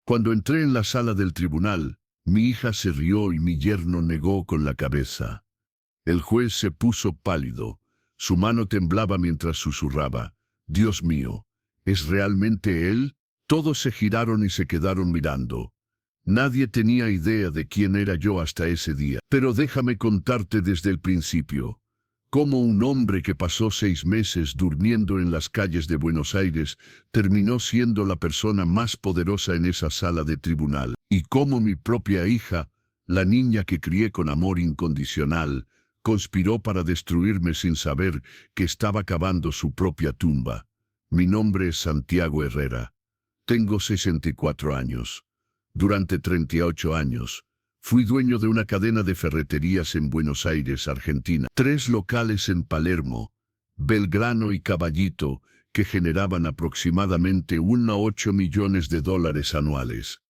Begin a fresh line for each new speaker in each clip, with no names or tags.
Cuando entré en la sala del tribunal, mi hija se rió y mi yerno negó con la cabeza. El juez se puso pálido. Su mano temblaba mientras susurraba: «Dios mío, ¿es realmente él?». Todos se giraron y se quedaron mirando. Nadie tenía idea de quién era yo hasta ese día. Pero déjame contarte desde el principio. Cómo un hombre que pasó 6 meses durmiendo en las calles de Buenos Aires terminó siendo la persona más poderosa en esa sala de tribunal. Y cómo mi propia hija, la niña que crié con amor incondicional, conspiró para destruirme sin saber que estaba cavando su propia tumba. Mi nombre es Santiago Herrera. Tengo 64 años. Durante 38 años, fui dueño de una cadena de ferreterías en Buenos Aires, Argentina. 3 locales en Palermo, Belgrano y Caballito, que generaban aproximadamente 8 millones de dólares anuales.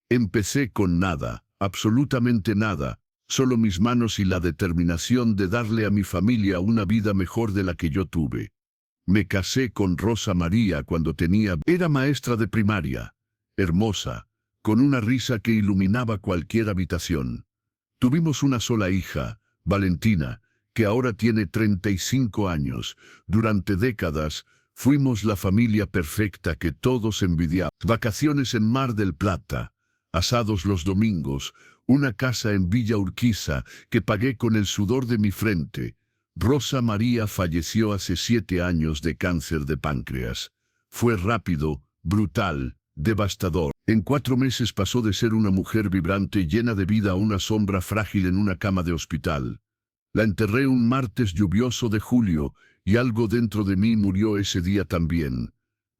Empecé con nada, absolutamente nada, solo mis manos y la determinación de darle a mi familia una vida mejor de la que yo tuve. Me casé con Rosa María cuando era maestra de primaria, hermosa, con una risa que iluminaba cualquier habitación. Tuvimos una sola hija, Valentina, que ahora tiene 35 años. Durante décadas, fuimos la familia perfecta que todos envidiaban. Vacaciones en Mar del Plata, asados los domingos, una casa en Villa Urquiza que pagué con el sudor de mi frente. Rosa María falleció hace 7 años de cáncer de páncreas. Fue rápido, brutal, devastador. En 4 meses pasó de ser una mujer vibrante y llena de vida a una sombra frágil en una cama de hospital. La enterré un martes lluvioso de julio y algo dentro de mí murió ese día también.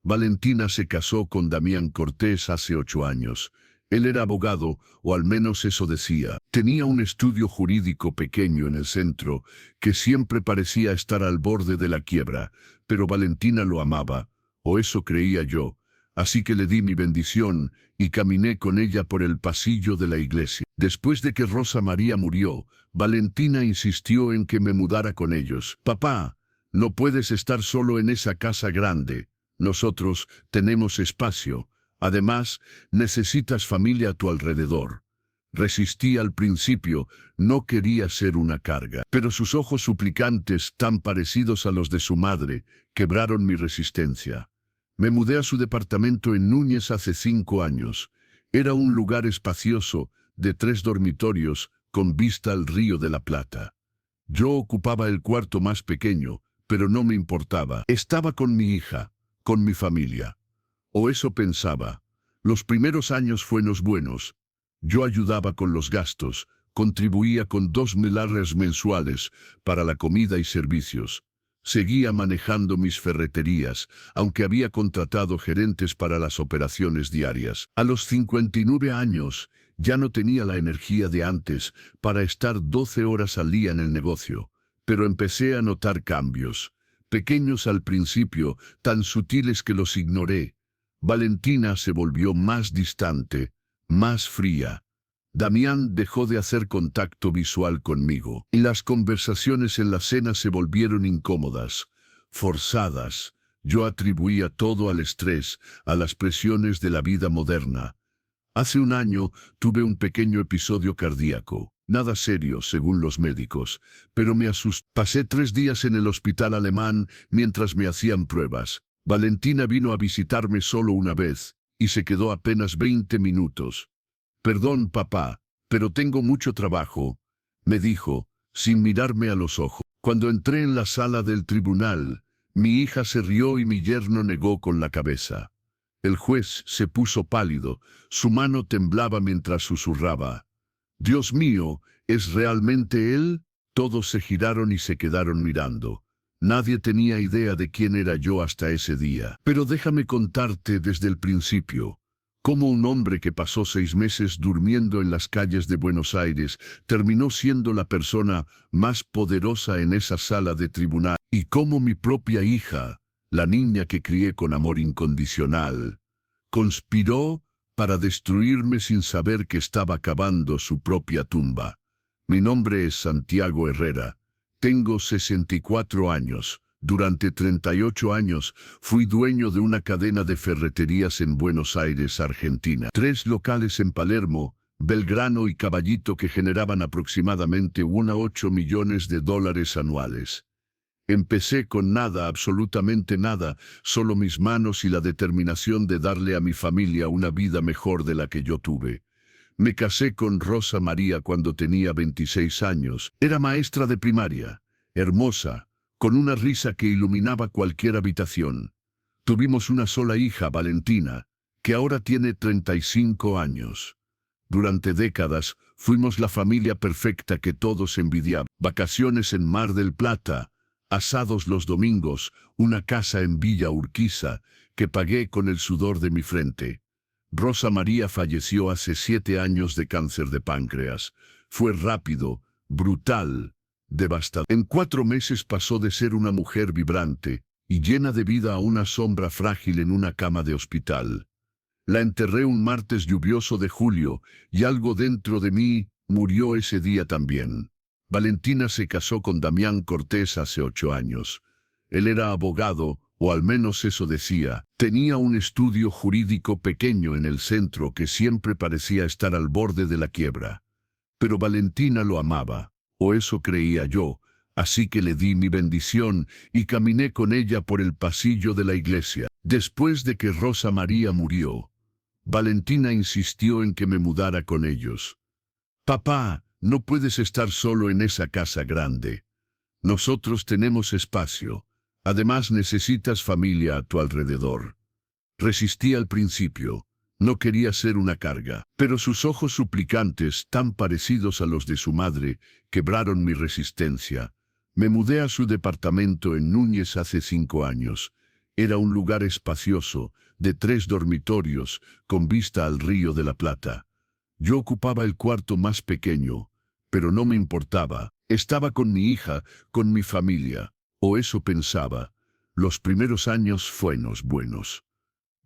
Valentina se casó con Damián Cortés hace 8 años. Él era abogado, o al menos eso decía. Tenía un estudio jurídico pequeño en el centro, que siempre parecía estar al borde de la quiebra, pero Valentina lo amaba, o eso creía yo. Así que le di mi bendición y caminé con ella por el pasillo de la iglesia. Después de que Rosa María murió, Valentina insistió en que me mudara con ellos. «Papá, no puedes estar solo en esa casa grande. Nosotros tenemos espacio. Además, necesitas familia a tu alrededor». Resistí al principio, no quería ser una carga. Pero sus ojos suplicantes, tan parecidos a los de su madre, quebraron mi resistencia. Me mudé a su departamento en Núñez hace 5 años. Era un lugar espacioso, de 3 dormitorios, con vista al Río de la Plata. Yo ocupaba el cuarto más pequeño, pero no me importaba. Estaba con mi hija, con mi familia. O eso pensaba. Los primeros años fueron buenos. Yo ayudaba con los gastos, contribuía con $2.000 mensuales para la comida y servicios. Seguía manejando mis ferreterías, aunque había contratado gerentes para las operaciones diarias. A los 59 años, ya no tenía la energía de antes para estar 12 horas al día en el negocio, pero empecé a notar cambios, pequeños al principio, tan sutiles que los ignoré. Valentina se volvió más distante, más fría. Damián dejó de hacer contacto visual conmigo, y las conversaciones en la cena se volvieron incómodas, forzadas. Yo atribuía todo al estrés, a las presiones de la vida moderna. Hace 1 año tuve un pequeño episodio cardíaco, nada serio según los médicos, pero me asusté. Pasé 3 días en el hospital alemán mientras me hacían pruebas. Valentina vino a visitarme solo una vez, y se quedó apenas 20 minutos. «Perdón, papá, pero tengo mucho trabajo», me dijo, sin mirarme a los ojos. Cuando entré en la sala del tribunal, mi hija se rió y mi yerno negó con la cabeza. El juez se puso pálido, su mano temblaba mientras susurraba: «Dios mío, ¿es realmente él?». Todos se giraron y se quedaron mirando. Nadie tenía idea de quién era yo hasta ese día. Pero déjame contarte desde el principio. Cómo un hombre que pasó 6 meses durmiendo en las calles de Buenos Aires terminó siendo la persona más poderosa en esa sala de tribunal. Y cómo mi propia hija, la niña que crié con amor incondicional, conspiró para destruirme sin saber que estaba cavando su propia tumba. Mi nombre es Santiago Herrera. Tengo 64 años. Durante 38 años fui dueño de una cadena de ferreterías en Buenos Aires, Argentina. 3 locales en Palermo, Belgrano y Caballito que generaban aproximadamente 8 millones de dólares anuales. Empecé con nada, absolutamente nada, solo mis manos y la determinación de darle a mi familia una vida mejor de la que yo tuve. Me casé con Rosa María cuando tenía 26 años. Era maestra de primaria, hermosa, con una risa que iluminaba cualquier habitación. Tuvimos una sola hija, Valentina, que ahora tiene 35 años. Durante décadas fuimos la familia perfecta que todos envidiaban. Vacaciones en Mar del Plata, asados los domingos, una casa en Villa Urquiza, que pagué con el sudor de mi frente. Rosa María falleció hace 7 años de cáncer de páncreas. Fue rápido, brutal, devastador. En 4 meses pasó de ser una mujer vibrante y llena de vida a una sombra frágil en una cama de hospital. La enterré un martes lluvioso de julio y algo dentro de mí murió ese día también. Valentina se casó con Damián Cortés hace 8 años. Él era abogado, o al menos eso decía. Tenía un estudio jurídico pequeño en el centro que siempre parecía estar al borde de la quiebra. Pero Valentina lo amaba, o eso creía yo, así que le di mi bendición y caminé con ella por el pasillo de la iglesia. Después de que Rosa María murió, Valentina insistió en que me mudara con ellos. «Papá, no puedes estar solo en esa casa grande. Nosotros tenemos espacio. Además necesitas familia a tu alrededor». Resistí al principio. No quería ser una carga, pero sus ojos suplicantes, tan parecidos a los de su madre, quebraron mi resistencia. Me mudé a su departamento en Núñez hace 5 años. Era un lugar espacioso, de 3 dormitorios, con vista al Río de la Plata. Yo ocupaba el cuarto más pequeño, pero no me importaba. Estaba con mi hija, con mi familia, o eso pensaba. Los primeros años fueron buenos.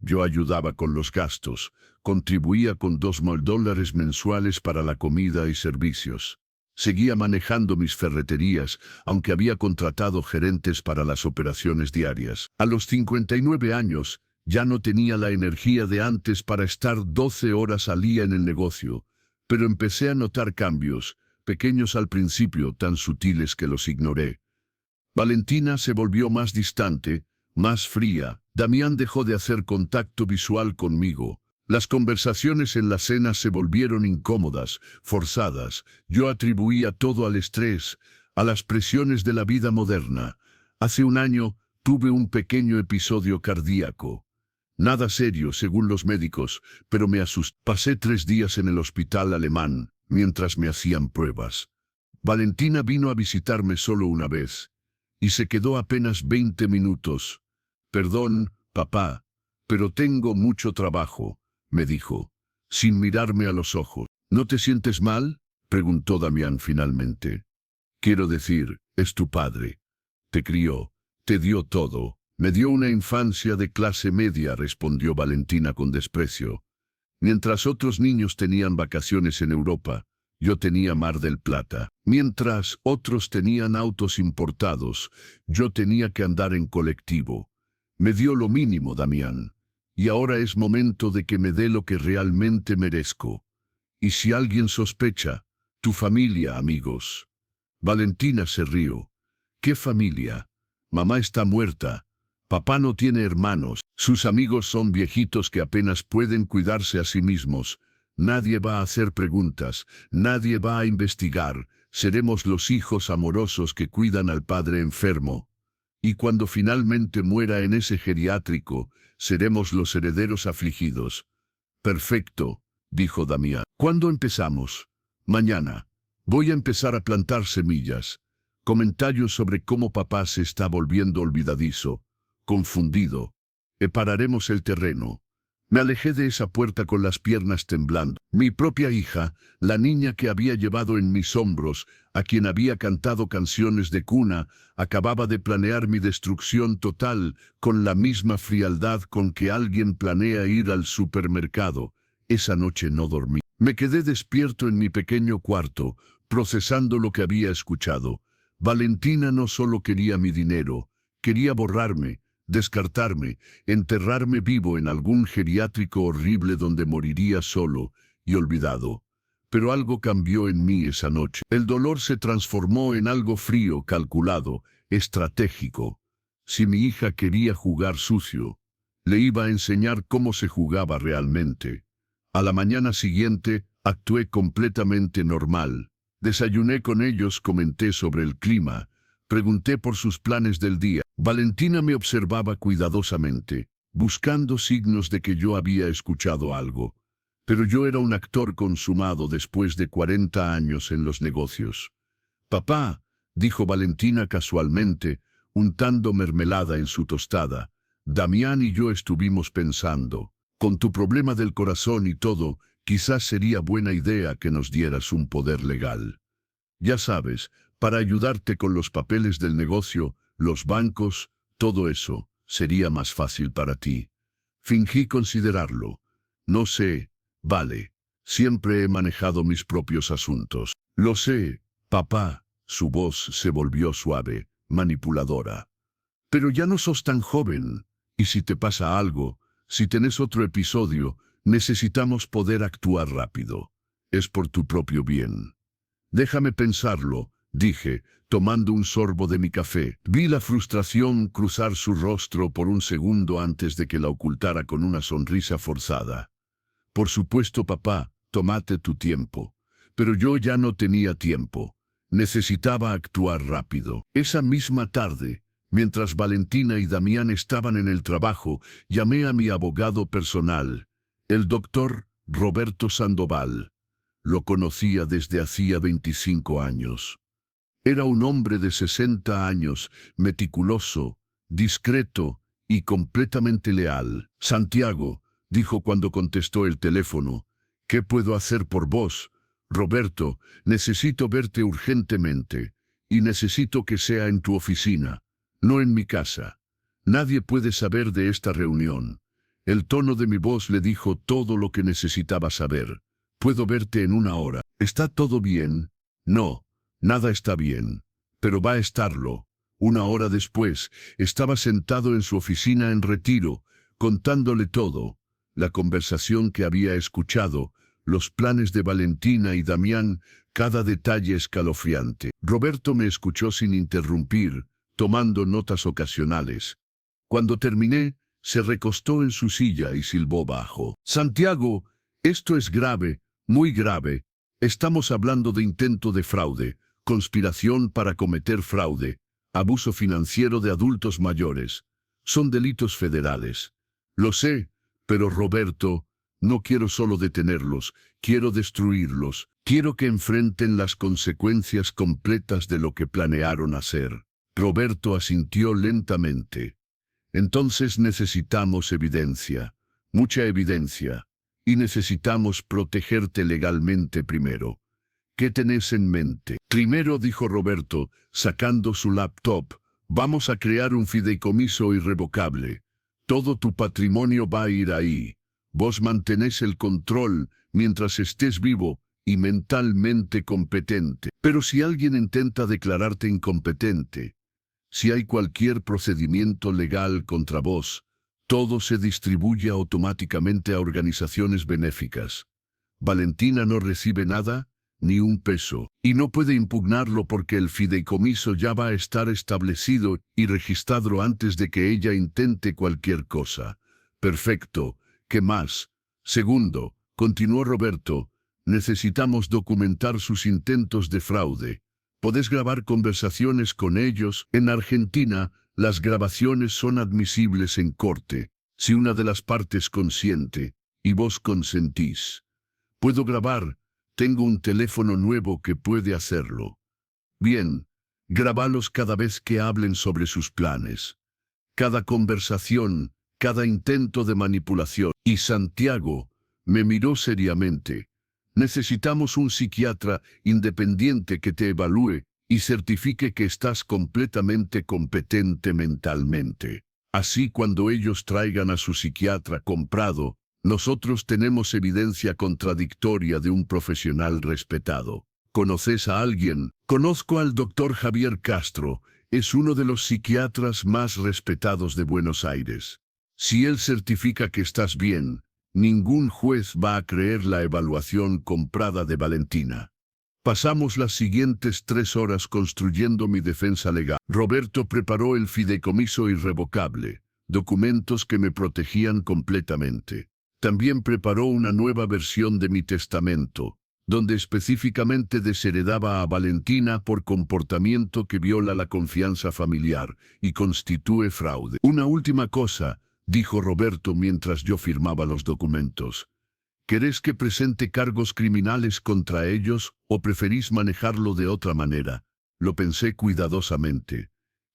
Yo ayudaba con los gastos, contribuía con $2.000 mensuales para la comida y servicios. Seguía manejando mis ferreterías, aunque había contratado gerentes para las operaciones diarias. A los 59 años, ya no tenía la energía de antes para estar 12 horas al día en el negocio, pero empecé a notar cambios, pequeños al principio, tan sutiles que los ignoré. Valentina se volvió más distante, más fría. Damián dejó de hacer contacto visual conmigo. Las conversaciones en la cena se volvieron incómodas, forzadas. Yo atribuía todo al estrés, a las presiones de la vida moderna. Hace 1 año tuve un pequeño episodio cardíaco. Nada serio, según los médicos, pero me asusté. Pasé 3 días en el hospital alemán, mientras me hacían pruebas. Valentina vino a visitarme solo una vez, y se quedó apenas 20 minutos. «Perdón, papá, pero tengo mucho trabajo», me dijo, sin mirarme a los ojos. «¿No te sientes mal?», preguntó Damián finalmente. «Quiero decir, es tu padre. Te crió, te dio todo». «Me dio una infancia de clase media», respondió Valentina con desprecio. «Mientras otros niños tenían vacaciones en Europa, yo tenía Mar del Plata. Mientras otros tenían autos importados, yo tenía que andar en colectivo. Me dio lo mínimo, Damián. Y ahora es momento de que me dé lo que realmente merezco. Y si alguien sospecha, tu familia, amigos». Valentina se rió. «¿Qué familia? Mamá está muerta. Papá no tiene hermanos. Sus amigos son viejitos que apenas pueden cuidarse a sí mismos. Nadie va a hacer preguntas, nadie va a investigar. Seremos los hijos amorosos que cuidan al padre enfermo. Y cuando finalmente muera en ese geriátrico, seremos los herederos afligidos». «Perfecto», dijo Damián. «¿Cuándo empezamos?» «Mañana. Voy a empezar a plantar semillas». Comentarios sobre cómo papá se está volviendo olvidadizo, confundido. Prepararemos el terreno. Me alejé de esa puerta con las piernas temblando. Mi propia hija, la niña que había llevado en mis hombros, a quien había cantado canciones de cuna, acababa de planear mi destrucción total con la misma frialdad con que alguien planea ir al supermercado. Esa noche no dormí. Me quedé despierto en mi pequeño cuarto, procesando lo que había escuchado. Valentina no solo quería mi dinero, Quería borrarme, descartarme, enterrarme vivo en algún geriátrico horrible donde moriría solo y olvidado. Pero algo cambió en mí esa noche. El dolor se transformó en algo frío, calculado, estratégico. Si mi hija quería jugar sucio, le iba a enseñar cómo se jugaba realmente. A la mañana siguiente, actué completamente normal. Desayuné con ellos, comenté sobre el clima, pregunté por sus planes del día. Valentina me observaba cuidadosamente, buscando signos de que yo había escuchado algo. Pero yo era un actor consumado después de 40 años en los negocios. «Papá», dijo Valentina casualmente, untando mermelada en su tostada, «Damián y yo estuvimos pensando, con tu problema del corazón y todo, quizás sería buena idea que nos dieras un poder legal. Ya sabes, para ayudarte con los papeles del negocio, los bancos, todo eso, sería más fácil para ti». Fingí considerarlo. «No sé, vale, siempre he manejado mis propios asuntos». «Lo sé, papá». Su voz se volvió suave, manipuladora. «Pero ya no sos tan joven, y si te pasa algo, si tenés otro episodio, necesitamos poder actuar rápido. Es por tu propio bien». «Déjame pensarlo», dije, tomando un sorbo de mi café. Vi la frustración cruzar su rostro por un segundo antes de que la ocultara con una sonrisa forzada. «Por supuesto, papá, tómate tu tiempo». Pero yo ya no tenía tiempo. Necesitaba actuar rápido. Esa misma tarde, mientras Valentina y Damián estaban en el trabajo, llamé a mi abogado personal, el doctor Roberto Sandoval. Lo conocía desde hacía 25 años. Era un hombre de 60 años, meticuloso, discreto y completamente leal. «Santiago», dijo cuando contestó el teléfono, «¿qué puedo hacer por vos?» «Roberto, necesito verte urgentemente, y necesito que sea en tu oficina, no en mi casa. Nadie puede saber de esta reunión». El tono de mi voz le dijo todo lo que necesitaba saber. «Puedo verte en una hora. ¿Está todo bien?» «No, nada está bien, pero va a estarlo». Una hora después, estaba sentado en su oficina en retiro, contándole todo, la conversación que había escuchado, los planes de Valentina y Damián, cada detalle escalofriante. Roberto me escuchó sin interrumpir, tomando notas ocasionales. Cuando terminé, se recostó en su silla y silbó bajo. «Santiago, esto es grave, muy grave. Estamos hablando de intento de fraude, conspiración para cometer fraude, abuso financiero de adultos mayores. Son delitos federales. Lo sé, pero Roberto, no quiero solo detenerlos, quiero destruirlos. Quiero que enfrenten las consecuencias completas de lo que planearon hacer». Roberto asintió lentamente. «Entonces necesitamos evidencia, mucha evidencia, y necesitamos protegerte legalmente primero. ¿Qué tenés en mente?» «Primero», dijo Roberto, sacando su laptop, «vamos a crear un fideicomiso irrevocable. Todo tu patrimonio va a ir ahí. Vos mantenés el control mientras estés vivo y mentalmente competente. Pero si alguien intenta declararte incompetente, si hay cualquier procedimiento legal contra vos, todo se distribuye automáticamente a organizaciones benéficas. Valentina no recibe nada, ni un peso, y no puede impugnarlo porque el fideicomiso ya va a estar establecido y registrado antes de que ella intente cualquier cosa». «Perfecto. ¿Qué más?» «Segundo», continuó Roberto, «necesitamos documentar sus intentos de fraude. Podés grabar conversaciones con ellos. En Argentina, las grabaciones son admisibles en corte, si una de las partes consiente, y vos consentís. Puedo grabar, tengo un teléfono nuevo que puede hacerlo. Bien, grabalos cada vez que hablen sobre sus planes. Cada conversación, cada intento de manipulación». Y Santiago me miró seriamente. «Necesitamos un psiquiatra independiente que te evalúe y certifique que estás completamente competente mentalmente. Así cuando ellos traigan a su psiquiatra comprado, nosotros tenemos evidencia contradictoria de un profesional respetado». «¿Conoces a alguien?» «Conozco al doctor Javier Castro. Es uno de los psiquiatras más respetados de Buenos Aires. Si él certifica que estás bien, ningún juez va a creer la evaluación comprada de Valentina. Pasamos las siguientes 3 horas construyendo mi defensa legal. Roberto preparó el fideicomiso irrevocable, documentos que me protegían completamente. También preparó una nueva versión de mi testamento, donde específicamente desheredaba a Valentina por comportamiento que viola la confianza familiar y constituye fraude. Una última cosa, dijo Roberto mientras yo firmaba los documentos. ¿Querés que presente cargos criminales contra ellos o preferís manejarlo de otra manera? Lo pensé cuidadosamente.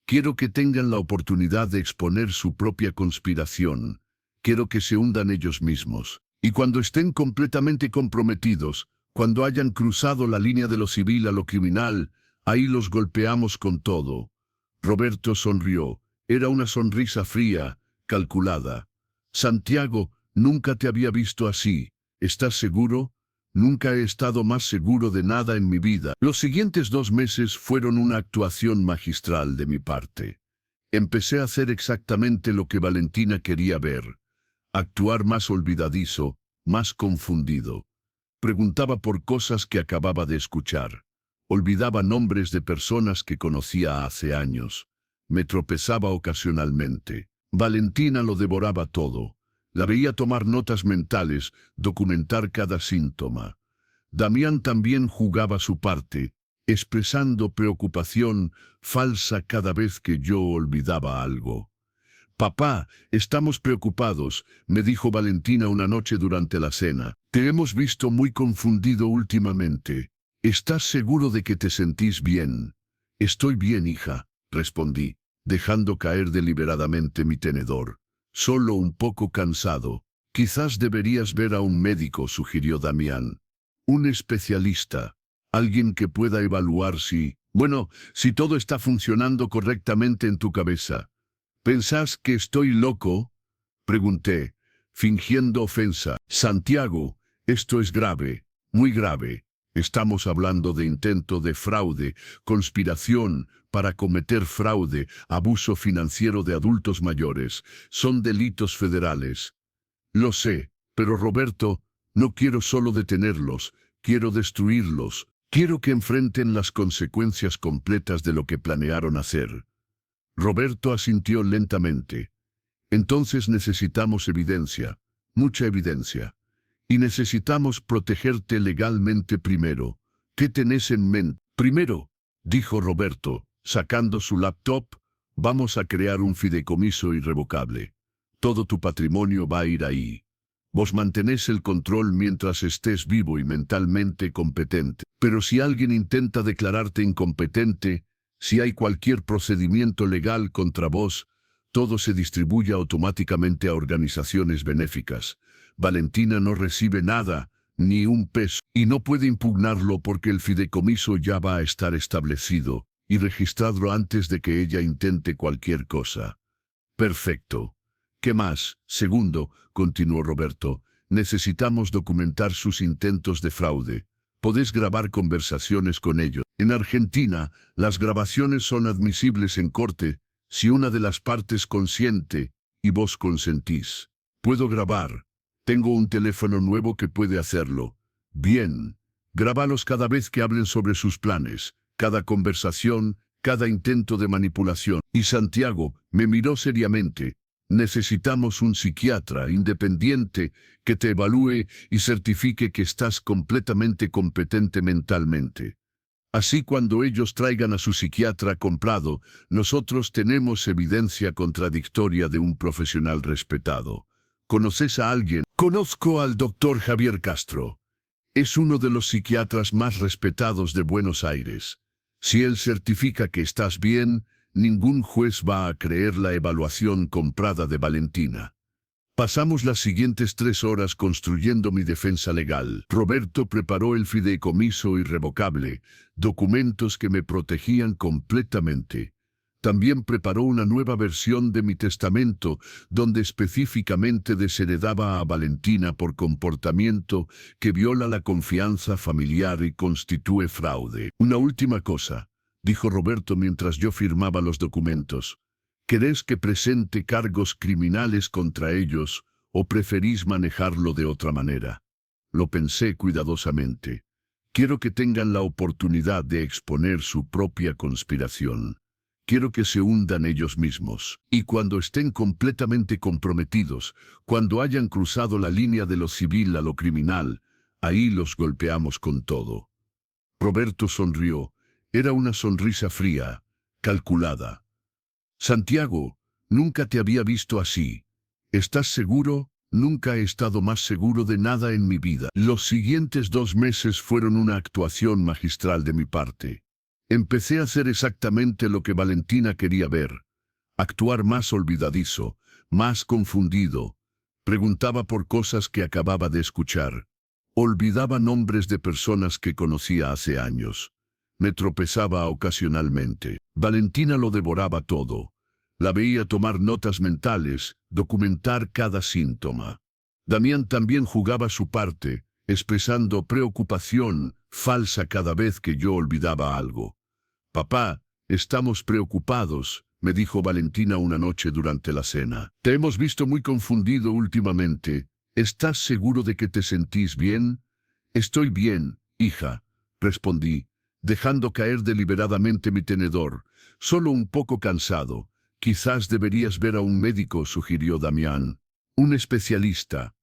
Quiero que tengan la oportunidad de exponer su propia conspiración. Quiero que se hundan ellos mismos. Y cuando estén completamente comprometidos, cuando hayan cruzado la línea de lo civil a lo criminal, ahí los golpeamos con todo. Roberto sonrió. Era una sonrisa fría, calculada. Santiago, nunca te había visto así. ¿Estás seguro? Nunca he estado más seguro de nada en mi vida. Los siguientes 2 meses fueron una actuación magistral de mi parte. Empecé a hacer exactamente lo que Valentina quería ver. Actuar más olvidadizo, más confundido. Preguntaba por cosas que acababa de escuchar. Olvidaba nombres de personas que conocía hace años. Me tropezaba ocasionalmente. Valentina lo devoraba todo. La veía tomar notas mentales, documentar cada síntoma. Damián también jugaba su parte, expresando preocupación falsa cada vez que yo olvidaba algo. «Papá, estamos preocupados», me dijo Valentina una noche durante la cena. «Te hemos visto muy confundido últimamente. ¿Estás seguro de que te sentís bien?» «Estoy bien, hija», respondí, dejando caer deliberadamente mi tenedor. «Solo un poco cansado. Quizás deberías ver a un médico», sugirió Damián. «Un especialista. Alguien que pueda evaluar si todo está funcionando correctamente en tu cabeza». «¿Pensás que estoy loco?», pregunté, fingiendo ofensa. «Santiago, esto es grave, muy grave. Estamos hablando de intento de fraude, conspiración para cometer fraude, abuso financiero de adultos mayores. Son delitos federales». «Lo sé, pero Roberto, no quiero solo detenerlos, quiero destruirlos. Quiero que enfrenten las consecuencias completas de lo que planearon hacer». Roberto asintió lentamente. «Entonces necesitamos evidencia, mucha evidencia. Y necesitamos protegerte legalmente primero. ¿Qué tenés en mente?» «Primero», dijo Roberto, sacando su laptop, «vamos a crear un fideicomiso irrevocable. Todo tu patrimonio va a ir ahí. Vos mantenés el control mientras estés vivo y mentalmente competente. Pero si alguien intenta declararte incompetente, si hay cualquier procedimiento legal contra vos, todo se distribuye automáticamente a organizaciones benéficas. Valentina no recibe nada, ni un peso, y no puede impugnarlo porque el fideicomiso ya va a estar establecido y registrado antes de que ella intente cualquier cosa». «Perfecto. ¿Qué más?» «Segundo», continuó Roberto, «necesitamos documentar sus intentos de fraude. Podés grabar conversaciones con ellos. En Argentina, las grabaciones son admisibles en corte si una de las partes consiente y vos consentís. Puedo grabar. Tengo un teléfono nuevo que puede hacerlo. Bien. Grábalos cada vez que hablen sobre sus planes, cada conversación, cada intento de manipulación». Y Santiago me miró seriamente. «Necesitamos un psiquiatra independiente que te evalúe y certifique que estás completamente competente mentalmente. Así cuando ellos traigan a su psiquiatra comprado, nosotros tenemos evidencia contradictoria de un profesional respetado. ¿Conoces a alguien?» «Conozco al doctor Javier Castro. Es uno de los psiquiatras más respetados de Buenos Aires. Si él certifica que estás bien, ningún juez va a creer la evaluación comprada de Valentina». Pasamos las siguientes 3 horas construyendo mi defensa legal. Roberto preparó el fideicomiso irrevocable, documentos que me protegían completamente. También preparó una nueva versión de mi testamento, donde específicamente desheredaba a Valentina por comportamiento que viola la confianza familiar y constituye fraude. Una última cosa, dijo Roberto mientras yo firmaba los documentos. ¿Querés que presente cargos criminales contra ellos o preferís manejarlo de otra manera? Lo pensé cuidadosamente. Quiero que tengan la oportunidad de exponer su propia conspiración. Quiero que se hundan ellos mismos. Y cuando estén completamente comprometidos, cuando hayan cruzado la línea de lo civil a lo criminal, ahí los golpeamos con todo. Roberto sonrió. Era una sonrisa fría, calculada. Santiago, nunca te había visto así. ¿Estás seguro? Nunca he estado más seguro de nada en mi vida. Los siguientes 2 meses fueron una actuación magistral de mi parte. Empecé a hacer exactamente lo que Valentina quería ver. Actuar más olvidadizo, más confundido. Preguntaba por cosas que acababa de escuchar. Olvidaba nombres de personas que conocía hace años. Me tropezaba ocasionalmente. Valentina lo devoraba todo. La veía tomar notas mentales, documentar cada síntoma. Damián también jugaba su parte, expresando preocupación falsa cada vez que yo olvidaba algo. «Papá, estamos preocupados», me dijo Valentina una noche durante la cena. «Te hemos visto muy confundido últimamente. ¿Estás seguro de que te sentís bien?» «Estoy bien, hija», respondí, dejando caer deliberadamente mi tenedor. «Solo un poco cansado. Quizás deberías ver a un médico», sugirió Damián. «Un especialista.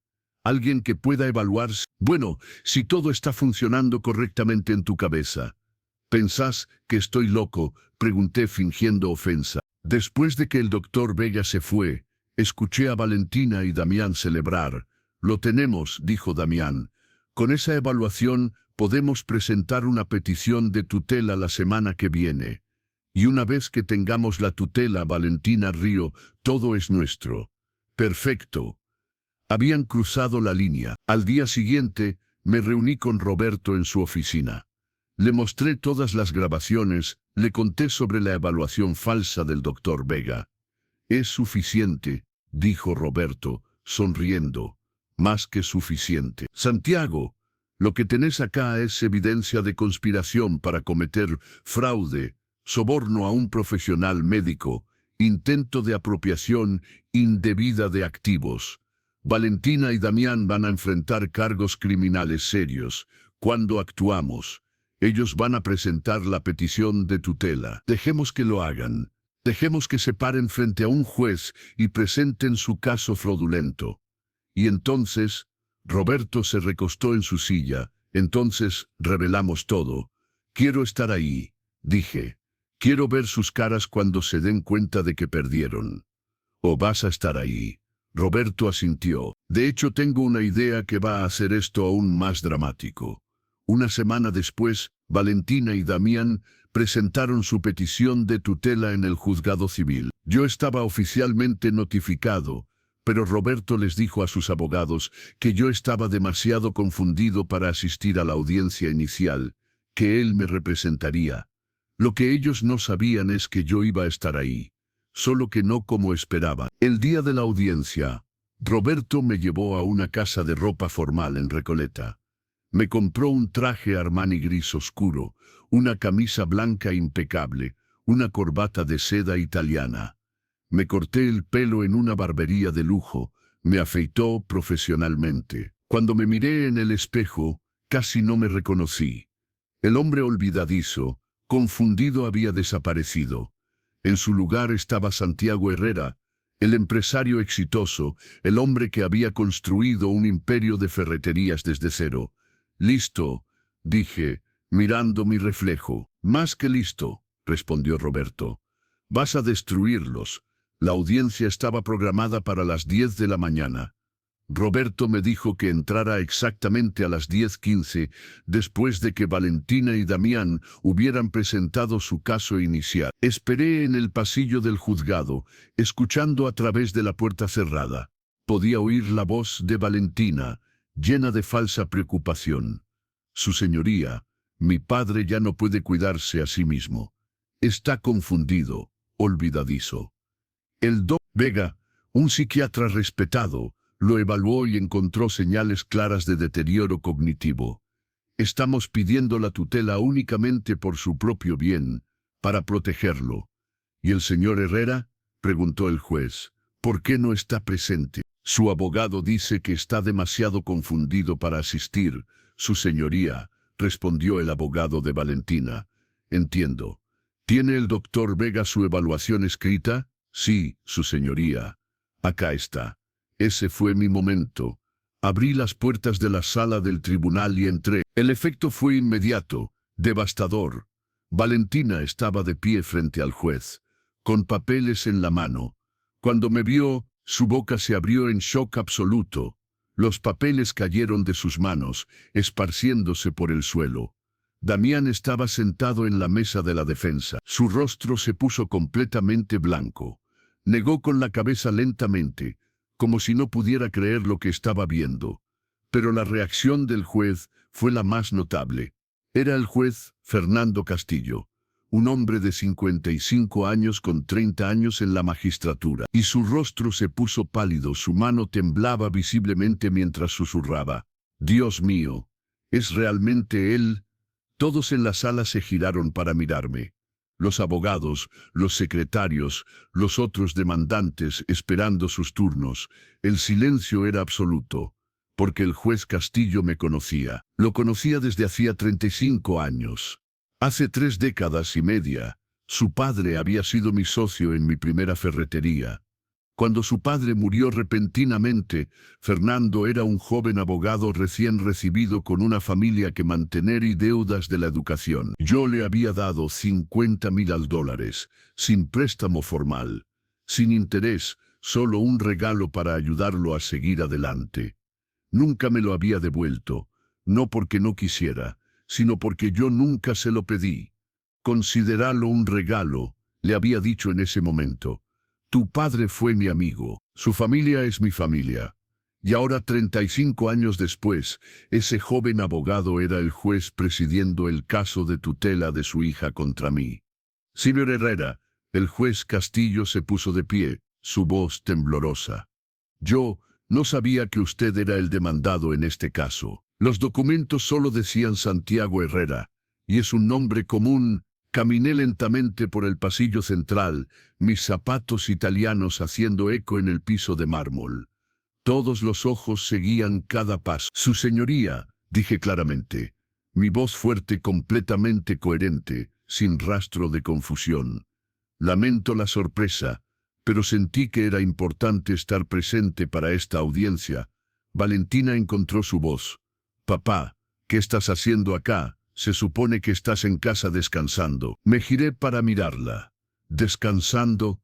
Alguien que pueda evaluar. Bueno, si todo está funcionando correctamente en tu cabeza». «¿Pensás que estoy loco?», pregunté fingiendo ofensa. Después de que el doctor Vega se fue, escuché a Valentina y Damián celebrar. «Lo tenemos», dijo Damián. «Con esa evaluación podemos presentar una petición de tutela la semana que viene. Y una vez que tengamos la tutela, Valentina rió, todo es nuestro». «Perfecto». Habían cruzado la línea. Al día siguiente, me reuní con Roberto en su oficina. Le mostré todas las grabaciones, le conté sobre la evaluación falsa del doctor Vega. «Es suficiente», dijo Roberto, sonriendo. «Más que suficiente. Santiago, lo que tenés acá es evidencia de conspiración para cometer fraude, soborno a un profesional médico, intento de apropiación indebida de activos. Valentina y Damián van a enfrentar cargos criminales serios. Cuando actuamos, ellos van a presentar la petición de tutela. Dejemos que lo hagan. Dejemos que se paren frente a un juez y presenten su caso fraudulento». Y entonces, Roberto se recostó en su silla. «Entonces, revelamos todo. Quiero estar ahí», dije. «Quiero ver sus caras cuando se den cuenta de que perdieron». «¿O vas a estar ahí?». Roberto asintió. «De hecho, tengo una idea que va a hacer esto aún más dramático». Una semana después, Valentina y Damián presentaron su petición de tutela en el juzgado civil. Yo estaba oficialmente notificado, pero Roberto les dijo a sus abogados que yo estaba demasiado confundido para asistir a la audiencia inicial, que él me representaría. Lo que ellos no sabían es que yo iba a estar ahí, solo que no como esperaba. El día de la audiencia, Roberto me llevó a una casa de ropa formal en Recoleta. Me compró un traje Armani gris oscuro, una camisa blanca impecable, una corbata de seda italiana. Me corté el pelo en una barbería de lujo, me afeitó profesionalmente. Cuando me miré en el espejo, casi no me reconocí. El hombre olvidadizo, confundido, había desaparecido. En su lugar estaba Santiago Herrera, el empresario exitoso, el hombre que había construido un imperio de ferreterías desde cero. «Listo», dije, mirando mi reflejo. «Más que listo», respondió Roberto. «Vas a destruirlos». La audiencia estaba programada para las 10 de la mañana. Roberto me dijo que entrara exactamente a las 10:15, después de que Valentina y Damián hubieran presentado su caso inicial. Esperé en el pasillo del juzgado, escuchando a través de la puerta cerrada. Podía oír la voz de Valentina, llena de falsa preocupación. «Su señoría, mi padre ya no puede cuidarse a sí mismo. Está confundido, olvidadizo». El Dr. Vega, un psiquiatra respetado, lo evaluó y encontró señales claras de deterioro cognitivo. «Estamos pidiendo la tutela únicamente por su propio bien», para protegerlo. ¿Y el señor Herrera?, preguntó el juez. ¿Por qué no está presente? Su abogado dice que está demasiado confundido para asistir, su señoría, respondió el abogado de Valentina. Entiendo. ¿Tiene el doctor Vega su evaluación escrita? Sí, su señoría. Acá está. Ese fue mi momento. Abrí las puertas de la sala del tribunal y entré. El efecto fue inmediato, devastador. Valentina estaba de pie frente al juez, con papeles en la mano. Cuando me vio, su boca se abrió en shock absoluto. Los papeles cayeron de sus manos, esparciéndose por el suelo. Damián estaba sentado en la mesa de la defensa. Su rostro se puso completamente blanco. Negó con la cabeza lentamente, como si no pudiera creer lo que estaba viendo. Pero la reacción del juez fue la más notable. Era el juez Fernando Castillo, un hombre de 55 años con 30 años en la magistratura. Y su rostro se puso pálido, su mano temblaba visiblemente mientras susurraba. «Dios mío, ¿es realmente él?» Todos en la sala se giraron para mirarme. Los abogados, los secretarios, los otros demandantes esperando sus turnos. El silencio era absoluto, porque el juez Castillo me conocía. Lo conocía desde hacía 35 años. Hace 3 décadas y media, su padre había sido mi socio en mi primera ferretería. Cuando su padre murió repentinamente, Fernando era un joven abogado recién recibido con una familia que mantener y deudas de la educación. Yo le había dado $50,000, sin préstamo formal, sin interés, solo un regalo para ayudarlo a seguir adelante. Nunca me lo había devuelto, no porque no quisiera, sino porque yo nunca se lo pedí. Considéralo un regalo, le había dicho en ese momento. Tu padre fue mi amigo, su familia es mi familia. Y ahora 35 años después, ese joven abogado era el juez presidiendo el caso de tutela de su hija contra mí. Señor Herrera, el juez Castillo se puso de pie, su voz temblorosa. Yo no sabía que usted era el demandado en este caso. Los documentos solo decían Santiago Herrera, y es un nombre común. Caminé lentamente por el pasillo central, mis zapatos italianos haciendo eco en el piso de mármol. Todos los ojos seguían cada paso. Su señoría, dije claramente, mi voz fuerte completamente coherente, sin rastro de confusión. Lamento la sorpresa, pero sentí que era importante estar presente para esta audiencia. Valentina encontró su voz. Papá, ¿qué estás haciendo acá? Se supone que estás en casa descansando. Me giré para mirarla. ¿Descansando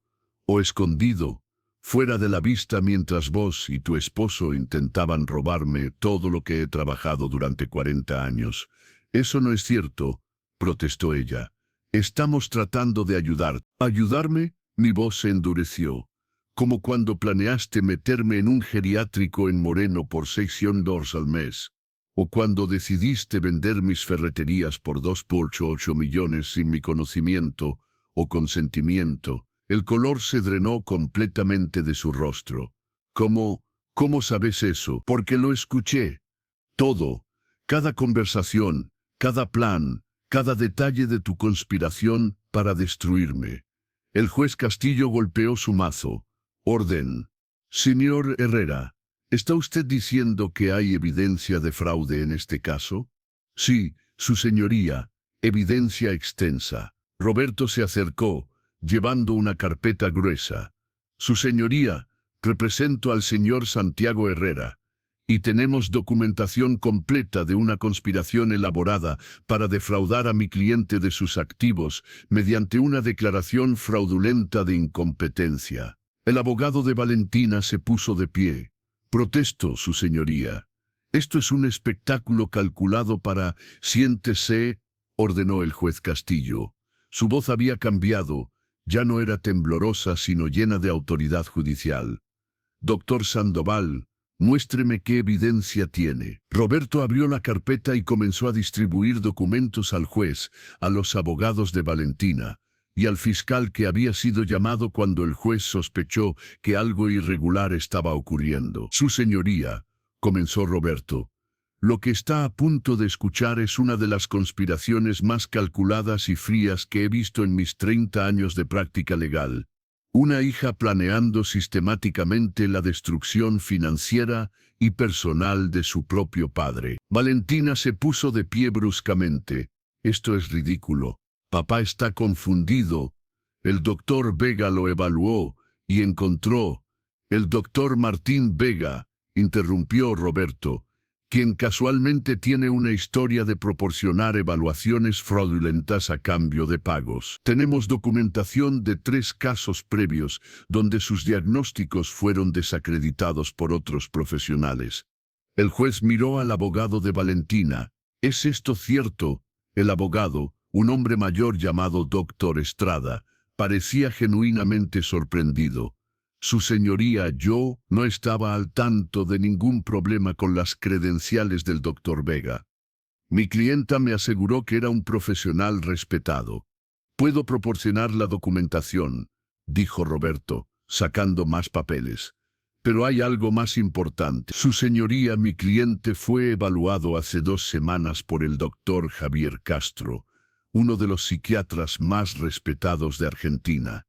o escondido? Fuera de la vista mientras vos y tu esposo intentaban robarme todo lo que he trabajado durante 40 años. Eso no es cierto, protestó ella. Estamos tratando de ayudar. ¿Ayudarme? Mi voz se endureció. Como cuando planeaste meterme en un geriátrico en Moreno por $600 al mes. O cuando decidiste vender mis ferreterías por 2,8 millones sin mi conocimiento o consentimiento. El color se drenó completamente de su rostro. ¿Cómo sabes eso? Porque lo escuché. Todo, cada conversación, cada plan, cada detalle de tu conspiración para destruirme. El juez Castillo golpeó su mazo. Orden. Señor Herrera, ¿está usted diciendo que hay evidencia de fraude en este caso? Sí, su señoría, evidencia extensa. Roberto se acercó, llevando una carpeta gruesa. Su señoría, represento al señor Santiago Herrera, y tenemos documentación completa de una conspiración elaborada para defraudar a mi cliente de sus activos mediante una declaración fraudulenta de incompetencia. El abogado de Valentina se puso de pie. Protesto, su señoría. Esto es un espectáculo calculado para... Siéntese, ordenó el juez Castillo. Su voz había cambiado, ya no era temblorosa sino llena de autoridad judicial. Doctor Sandoval, muéstreme qué evidencia tiene. Roberto abrió la carpeta y comenzó a distribuir documentos al juez, a los abogados de Valentina, y al fiscal que había sido llamado cuando el juez sospechó que algo irregular estaba ocurriendo. Su señoría, comenzó Roberto, Lo que está a punto de escuchar es una de las conspiraciones más calculadas y frías que he visto en mis 30 años de práctica legal. Una hija planeando sistemáticamente la destrucción financiera y personal de su propio padre. Valentina se puso de pie bruscamente. Esto es ridículo. Papá está confundido. El doctor Vega lo evaluó y encontró. El doctor Martín Vega, interrumpió Roberto, quien casualmente tiene una historia de proporcionar evaluaciones fraudulentas a cambio de pagos. Tenemos documentación de 3 casos previos donde sus diagnósticos fueron desacreditados por otros profesionales. El juez miró al abogado de Valentina. ¿Es esto cierto? El abogado, un hombre mayor llamado Dr. Estrada, parecía genuinamente sorprendido. Su señoría, yo no estaba al tanto de ningún problema con las credenciales del doctor Vega. Mi clienta me aseguró que era un profesional respetado. Puedo proporcionar la documentación, dijo Roberto, sacando más papeles. Pero hay algo más importante. Su señoría, mi cliente fue evaluado hace 2 semanas por el doctor Javier Castro, uno de los psiquiatras más respetados de Argentina.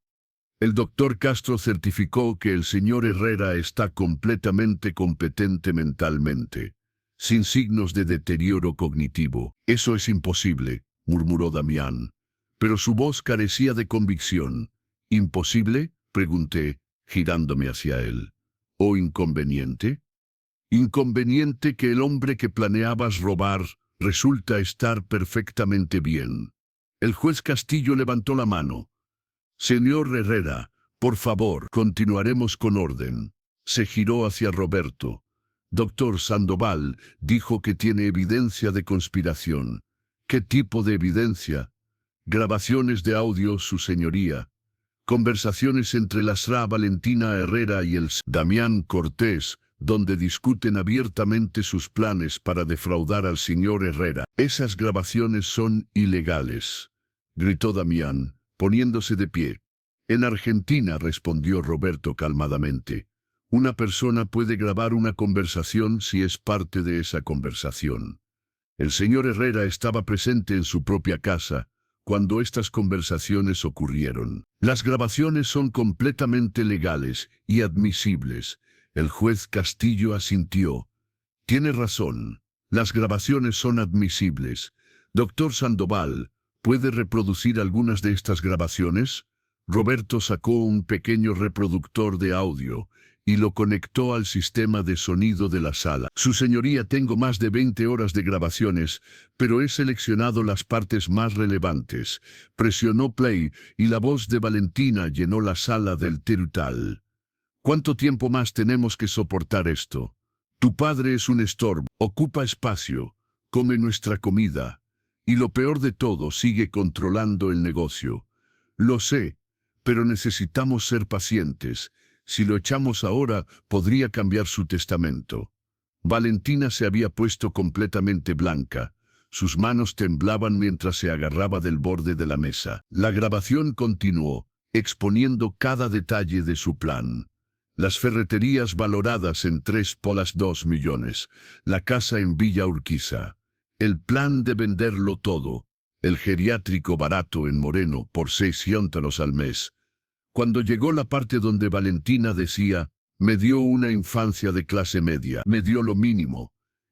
El doctor Castro certificó que el señor Herrera está completamente competente mentalmente, sin signos de deterioro cognitivo. Eso es imposible, murmuró Damián, pero su voz carecía de convicción. ¿Imposible?, pregunté, girándome hacia él. ¿O inconveniente? Inconveniente que el hombre que planeabas robar resulta estar perfectamente bien. El juez Castillo levantó la mano. Señor Herrera, por favor, continuaremos con orden. Se giró hacia Roberto. Doctor Sandoval dijo que tiene evidencia de conspiración. ¿Qué tipo de evidencia? Grabaciones de audio, su señoría. Conversaciones entre la Sra. Valentina Herrera y el Damián Cortés, donde discuten abiertamente sus planes para defraudar al señor Herrera. Esas grabaciones son ilegales, gritó Damián, poniéndose de pie. En Argentina, respondió Roberto calmadamente, una persona puede grabar una conversación si es parte de esa conversación. El señor Herrera estaba presente en su propia casa cuando estas conversaciones ocurrieron. Las grabaciones son completamente legales y admisibles. El juez Castillo asintió. Tiene razón. Las grabaciones son admisibles. Doctor Sandoval, ¿puede reproducir algunas de estas grabaciones? Roberto sacó un pequeño reproductor de audio y lo conectó al sistema de sonido de la sala. Su señoría, tengo más de 20 horas de grabaciones, pero he seleccionado las partes más relevantes. Presionó play y la voz de Valentina llenó la sala del terutal. ¿Cuánto tiempo más tenemos que soportar esto? Tu padre es un estorbo, ocupa espacio, come nuestra comida, y lo peor de todo, sigue controlando el negocio. Lo sé, pero necesitamos ser pacientes. Si lo echamos ahora, podría cambiar su testamento. Valentina se había puesto completamente blanca. Sus manos temblaban mientras se agarraba del borde de la mesa. La grabación continuó, exponiendo cada detalle de su plan. Las ferreterías valoradas en 3,2 millones. La casa en Villa Urquiza. El plan de venderlo todo. El geriátrico barato en Moreno por 600 al mes. Cuando llegó la parte donde Valentina decía, me dio una infancia de clase media, me dio lo mínimo,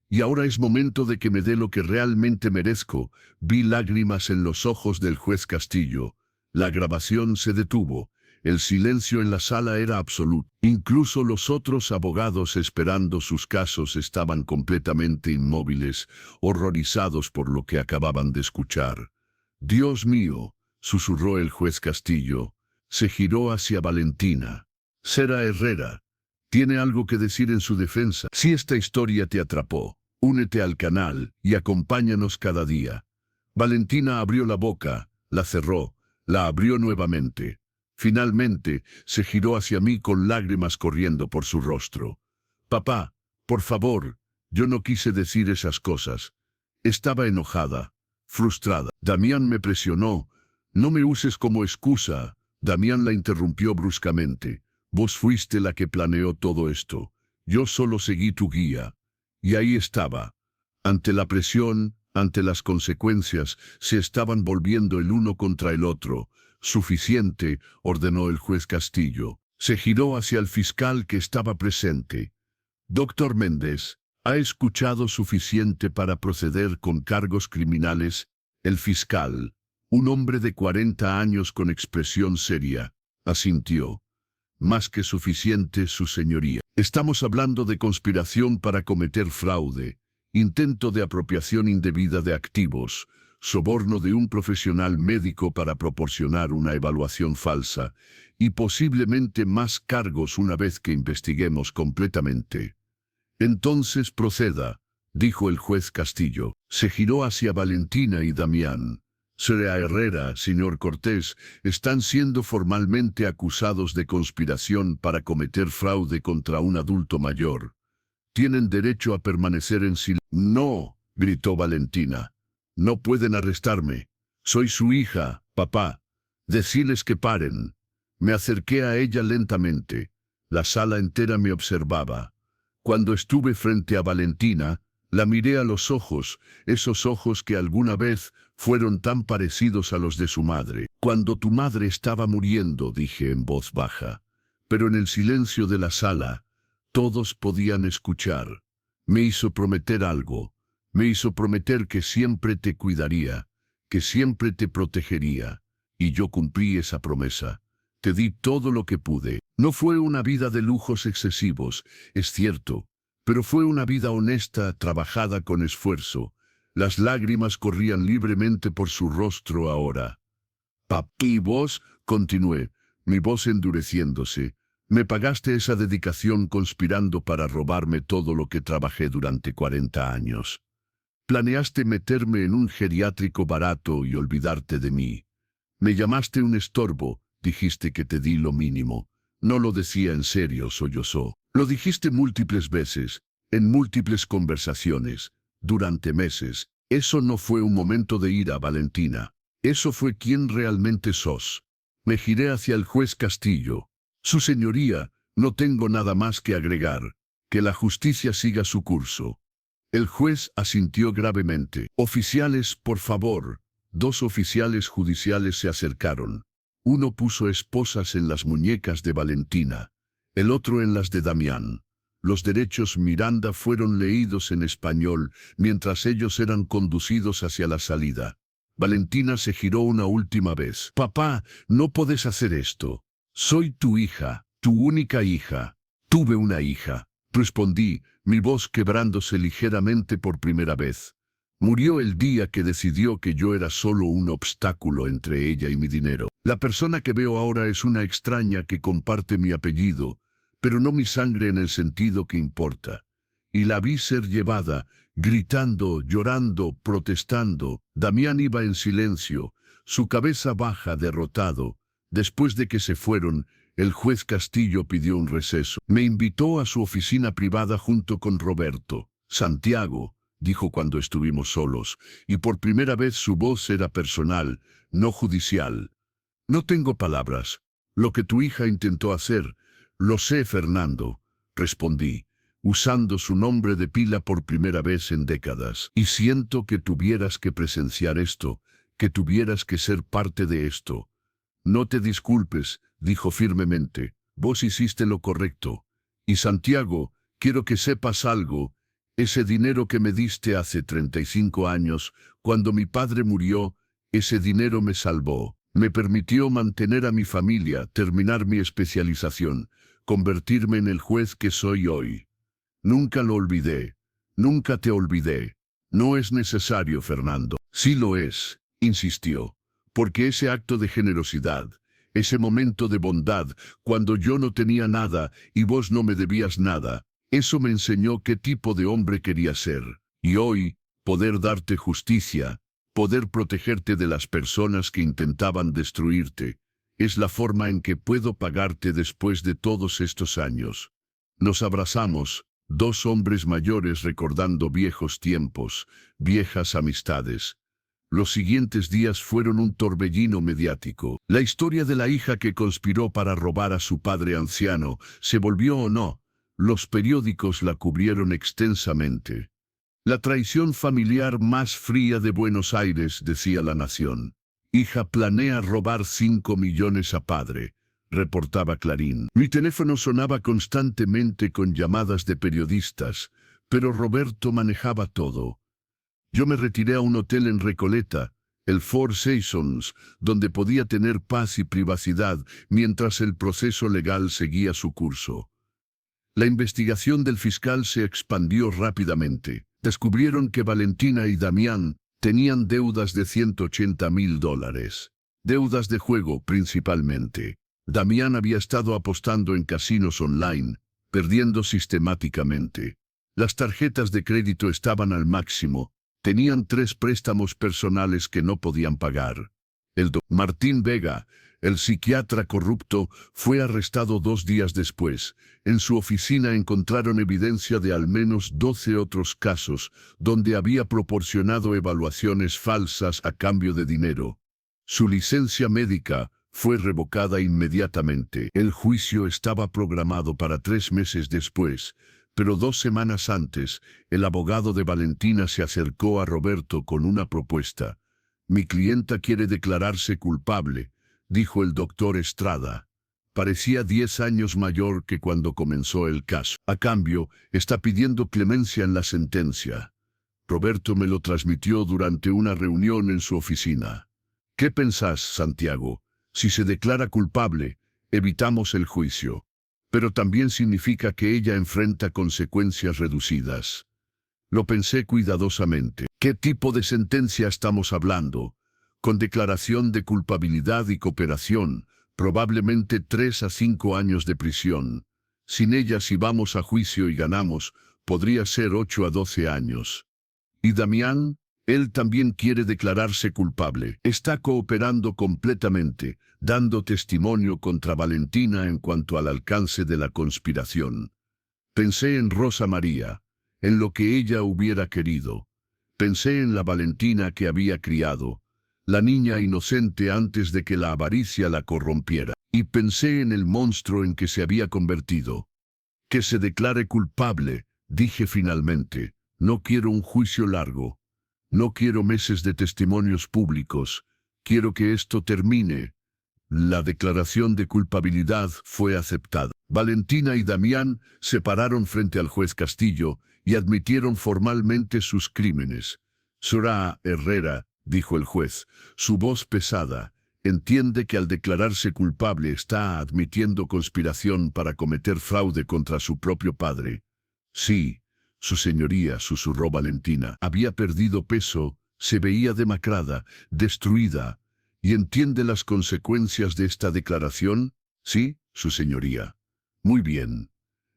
y ahora es momento de que me dé lo que realmente merezco, vi lágrimas en los ojos del juez Castillo. La grabación se detuvo. El silencio en la sala era absoluto. Incluso los otros abogados esperando sus casos estaban completamente inmóviles, horrorizados por lo que acababan de escuchar. Dios mío, susurró el juez Castillo. Se giró hacia Valentina. Sra. Herrera, ¿tiene algo que decir en su defensa? Si esta historia te atrapó, únete al canal y acompáñanos cada día. Valentina abrió la boca, la cerró, la abrió nuevamente. Finalmente, se giró hacia mí con lágrimas corriendo por su rostro. Papá, por favor, yo no quise decir esas cosas. Estaba enojada, frustrada. Damián me presionó. No me uses como excusa. Damián la interrumpió bruscamente. Vos fuiste la que planeó todo esto. Yo solo seguí tu guía. Y ahí estaba. Ante la presión, ante las consecuencias, se estaban volviendo el uno contra el otro. Suficiente, ordenó el juez Castillo. Se giró hacia el fiscal que estaba presente. Doctor Méndez, ¿ha escuchado suficiente para proceder con cargos criminales? El fiscal, un hombre de 40 años con expresión seria, asintió. Más que suficiente, su señoría. Estamos hablando de conspiración para cometer fraude, intento de apropiación indebida de activos, soborno de un profesional médico para proporcionar una evaluación falsa, y posiblemente más cargos una vez que investiguemos completamente. Entonces proceda, dijo el juez Castillo. Se giró hacia Valentina y Damián. Señora Herrera, señor Cortés, están siendo formalmente acusados de conspiración para cometer fraude contra un adulto mayor. Tienen derecho a permanecer en silencio. No, gritó Valentina. No pueden arrestarme. Soy su hija, papá. Decirles que paren. Me acerqué a ella lentamente. La sala entera me observaba. Cuando estuve frente a Valentina, la miré a los ojos, esos ojos que alguna vez fueron tan parecidos a los de su madre. Cuando tu madre estaba muriendo, dije en voz baja, pero en el silencio de la sala, todos podían escuchar. Me hizo prometer algo, me hizo prometer que siempre te cuidaría, que siempre te protegería, y yo cumplí esa promesa. Te di todo lo que pude. No fue una vida de lujos excesivos, es cierto, pero fue una vida honesta, trabajada con esfuerzo. Las lágrimas corrían libremente por su rostro ahora. Papi, vos, continué, mi voz endureciéndose, me pagaste esa dedicación conspirando para robarme todo lo que trabajé durante 40 años. Planeaste meterme en un geriátrico barato y olvidarte de mí. Me llamaste un estorbo, dijiste que te di lo mínimo. No lo decía en serio, sollozó. Lo dijiste múltiples veces, en múltiples conversaciones, durante meses. Eso no fue un momento de ira, Valentina. Eso fue quien realmente sos. Me giré hacia el juez Castillo. Su señoría, no tengo nada más que agregar. Que la justicia siga su curso. El juez asintió gravemente. Oficiales, por favor. Dos oficiales judiciales se acercaron. Uno puso esposas en las muñecas de Valentina, el otro en las de Damián. Los derechos Miranda fueron leídos en español mientras ellos eran conducidos hacia la salida. Valentina se giró una última vez. Papá, no podés hacer esto. Soy tu hija, tu única hija. Tuve una hija, respondí, mi voz quebrándose ligeramente por primera vez. Murió el día que decidió que yo era solo un obstáculo entre ella y mi dinero. La persona que veo ahora es una extraña que comparte mi apellido, pero no mi sangre en el sentido que importa. Y la vi ser llevada, gritando, llorando, protestando. Damián iba en silencio, su cabeza baja, derrotado. Después de que se fueron, el juez Castillo pidió un receso. Me invitó a su oficina privada junto con Roberto. Santiago, dijo cuando estuvimos solos, y por primera vez su voz era personal, no judicial. No tengo palabras. Lo que tu hija intentó hacer, lo sé, Fernando, respondí, usando su nombre de pila por primera vez en décadas. Y siento que tuvieras que presenciar esto, que tuvieras que ser parte de esto. No te disculpes, dijo firmemente, vos hiciste lo correcto. Y Santiago, quiero que sepas algo. Ese dinero que me diste hace 35 años, cuando mi padre murió, ese dinero me salvó. Me permitió mantener a mi familia, terminar mi especialización, convertirme en el juez que soy hoy. Nunca lo olvidé. Nunca te olvidé. No es necesario, Fernando. Sí lo es, insistió, porque ese acto de generosidad, ese momento de bondad, cuando yo no tenía nada y vos no me debías nada, eso me enseñó qué tipo de hombre quería ser. Y hoy, poder darte justicia, poder protegerte de las personas que intentaban destruirte, es la forma en que puedo pagarte después de todos estos años. Nos abrazamos, dos hombres mayores recordando viejos tiempos, viejas amistades. Los siguientes días fueron un torbellino mediático. La historia de la hija que conspiró para robar a su padre anciano, ¿se volvió o no? Los periódicos la cubrieron extensamente. La traición familiar más fría de Buenos Aires, decía La Nación. Hija planea robar 5 millones a padre, reportaba Clarín. Mi teléfono sonaba constantemente con llamadas de periodistas, pero Roberto manejaba todo. Yo me retiré a un hotel en Recoleta, el Four Seasons, donde podía tener paz y privacidad mientras el proceso legal seguía su curso. La investigación del fiscal se expandió rápidamente. Descubrieron que Valentina y Damián tenían deudas de $180.000. Deudas de juego principalmente. Damián había estado apostando en casinos online, perdiendo sistemáticamente. Las tarjetas de crédito estaban al máximo. Tenían 3 préstamos personales que no podían pagar. El Dr. Martín Vega, el psiquiatra corrupto, fue arrestado 2 días después. En su oficina encontraron evidencia de al menos 12 otros casos, donde había proporcionado evaluaciones falsas a cambio de dinero. Su licencia médica fue revocada inmediatamente. El juicio estaba programado para 3 meses después, pero 2 semanas antes, el abogado de Valentina se acercó a Roberto con una propuesta. «Mi clienta quiere declararse culpable», dijo el doctor Estrada. Parecía 10 años mayor que cuando comenzó el caso. A cambio, está pidiendo clemencia en la sentencia. Roberto me lo transmitió durante una reunión en su oficina. ¿Qué pensás, Santiago? Si se declara culpable, evitamos el juicio. Pero también significa que ella enfrenta consecuencias reducidas. Lo pensé cuidadosamente. ¿Qué tipo de sentencia estamos hablando? Con declaración de culpabilidad y cooperación, probablemente 3 a 5 años de prisión. Sin ella, si vamos a juicio y ganamos, podría ser 8 a 12 años. ¿Y Damián? Él también quiere declararse culpable. Está cooperando completamente, dando testimonio contra Valentina en cuanto al alcance de la conspiración. Pensé en Rosa María, en lo que ella hubiera querido. Pensé en la Valentina que había criado, la niña inocente antes de que la avaricia la corrompiera. Y pensé en el monstruo en que se había convertido. Que se declare culpable, dije finalmente. No quiero un juicio largo. No quiero meses de testimonios públicos. Quiero que esto termine. La declaración de culpabilidad fue aceptada. Valentina y Damián se pararon frente al juez Castillo y admitieron formalmente sus crímenes. Soraya Herrera, dijo el juez, su voz pesada, entiende que al declararse culpable está admitiendo conspiración para cometer fraude contra su propio padre. Sí, su señoría, susurró Valentina. Había perdido peso, se veía demacrada, destruida. ¿Y entiende las consecuencias de esta declaración? Sí, su señoría. Muy bien.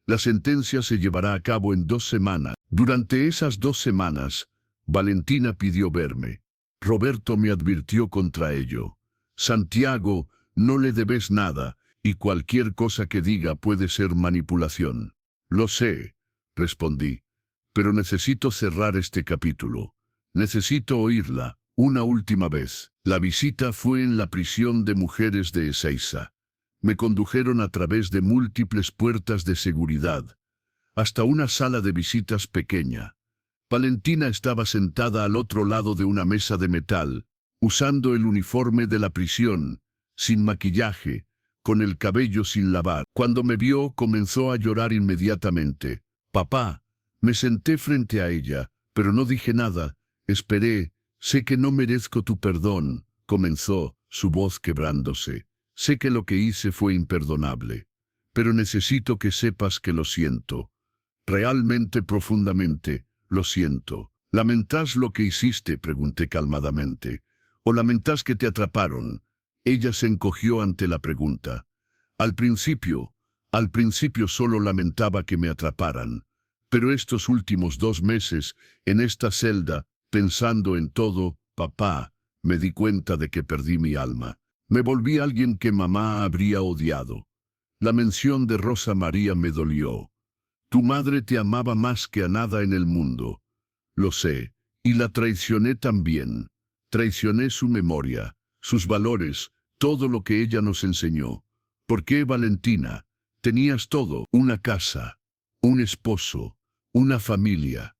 La sentencia se llevará a cabo en 2 semanas. Durante esas 2 semanas, Valentina pidió verme. Roberto me advirtió contra ello. Santiago, no le debes nada, y cualquier cosa que diga puede ser manipulación. Lo sé, respondí. Pero necesito cerrar este capítulo. Necesito oírla, una última vez. La visita fue en la prisión de mujeres de Ezeiza. Me condujeron a través de múltiples puertas de seguridad, hasta una sala de visitas pequeña. Valentina estaba sentada al otro lado de una mesa de metal, usando el uniforme de la prisión, sin maquillaje, con el cabello sin lavar. Cuando me vio, comenzó a llorar inmediatamente. «Papá». Me senté frente a ella, pero no dije nada. Esperé. «Sé que no merezco tu perdón», comenzó, su voz quebrándose. «Sé que lo que hice fue imperdonable. Pero necesito que sepas que lo siento. Realmente profundamente, lo siento». «¿Lamentás lo que hiciste?», pregunté calmadamente. «¿O lamentás que te atraparon?» Ella se encogió ante la pregunta. Al principio solo lamentaba que me atraparan. Pero estos últimos 2 meses, en esta celda, pensando en todo, papá, me di cuenta de que perdí mi alma. Me volví alguien que mamá habría odiado. La mención de Rosa María me dolió. Tu madre te amaba más que a nada en el mundo. Lo sé, y la traicioné también. Traicioné su memoria, sus valores, todo lo que ella nos enseñó. ¿Por qué, Valentina? Tenías todo, una casa, un esposo, una familia.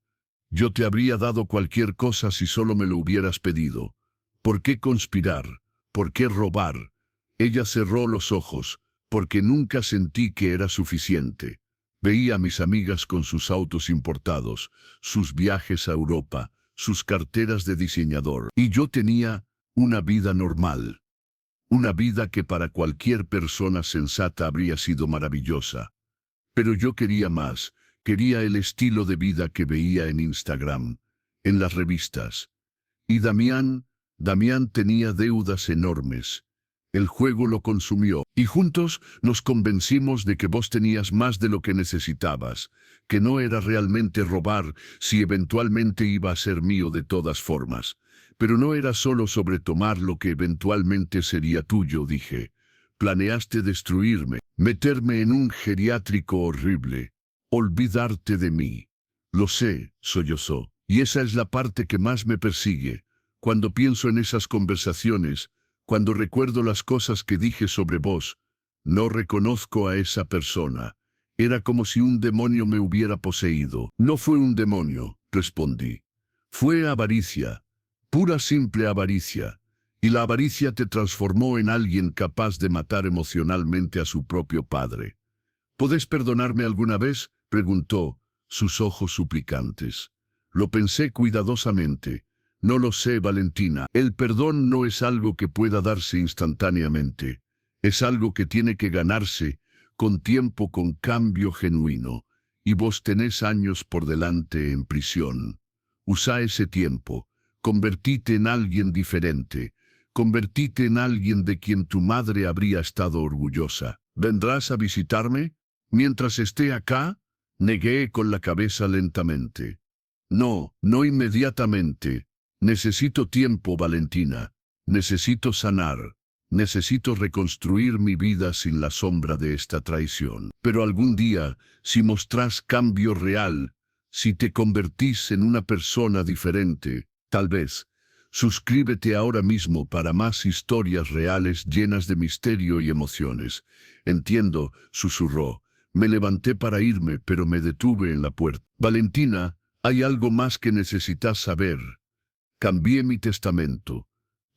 Yo te habría dado cualquier cosa si solo me lo hubieras pedido. ¿Por qué conspirar? ¿Por qué robar? Ella cerró los ojos, porque nunca sentí que era suficiente. Veía a mis amigas con sus autos importados, sus viajes a Europa, sus carteras de diseñador. Y yo tenía una vida normal. Una vida que para cualquier persona sensata habría sido maravillosa. Pero yo quería más, quería el estilo de vida que veía en Instagram, en las revistas. Y Damián tenía deudas enormes. El juego lo consumió, y juntos nos convencimos de que vos tenías más de lo que necesitabas, que no era realmente robar si eventualmente iba a ser mío de todas formas. Pero no era solo sobre tomar lo que eventualmente sería tuyo, dije. Planeaste destruirme, meterme en un geriátrico horrible, olvidarte de mí. Lo sé, sollozó, y esa es la parte que más me persigue. Cuando pienso en esas conversaciones, cuando recuerdo las cosas que dije sobre vos, no reconozco a esa persona. Era como si un demonio me hubiera poseído. No fue un demonio, respondí. Fue avaricia, pura simple avaricia. Y la avaricia te transformó en alguien capaz de matar emocionalmente a su propio padre. ¿Podés perdonarme alguna vez?, preguntó, sus ojos suplicantes. Lo pensé cuidadosamente. No lo sé, Valentina. El perdón no es algo que pueda darse instantáneamente. Es algo que tiene que ganarse con tiempo, con cambio genuino. Y vos tenés años por delante en prisión. Usa ese tiempo. Convertite en alguien diferente. Convertite en alguien de quien tu madre habría estado orgullosa. ¿Vendrás a visitarme? Mientras esté acá, negué con la cabeza lentamente. No, no inmediatamente. Necesito tiempo, Valentina. Necesito sanar. Necesito reconstruir mi vida sin la sombra de esta traición. Pero algún día, si mostrás cambio real, si te convertís en una persona diferente, tal vez. Suscríbete ahora mismo para más historias reales llenas de misterio y emociones. Entiendo, susurró. Me levanté para irme, pero me detuve en la puerta. Valentina, hay algo más que necesitas saber. Cambié mi testamento.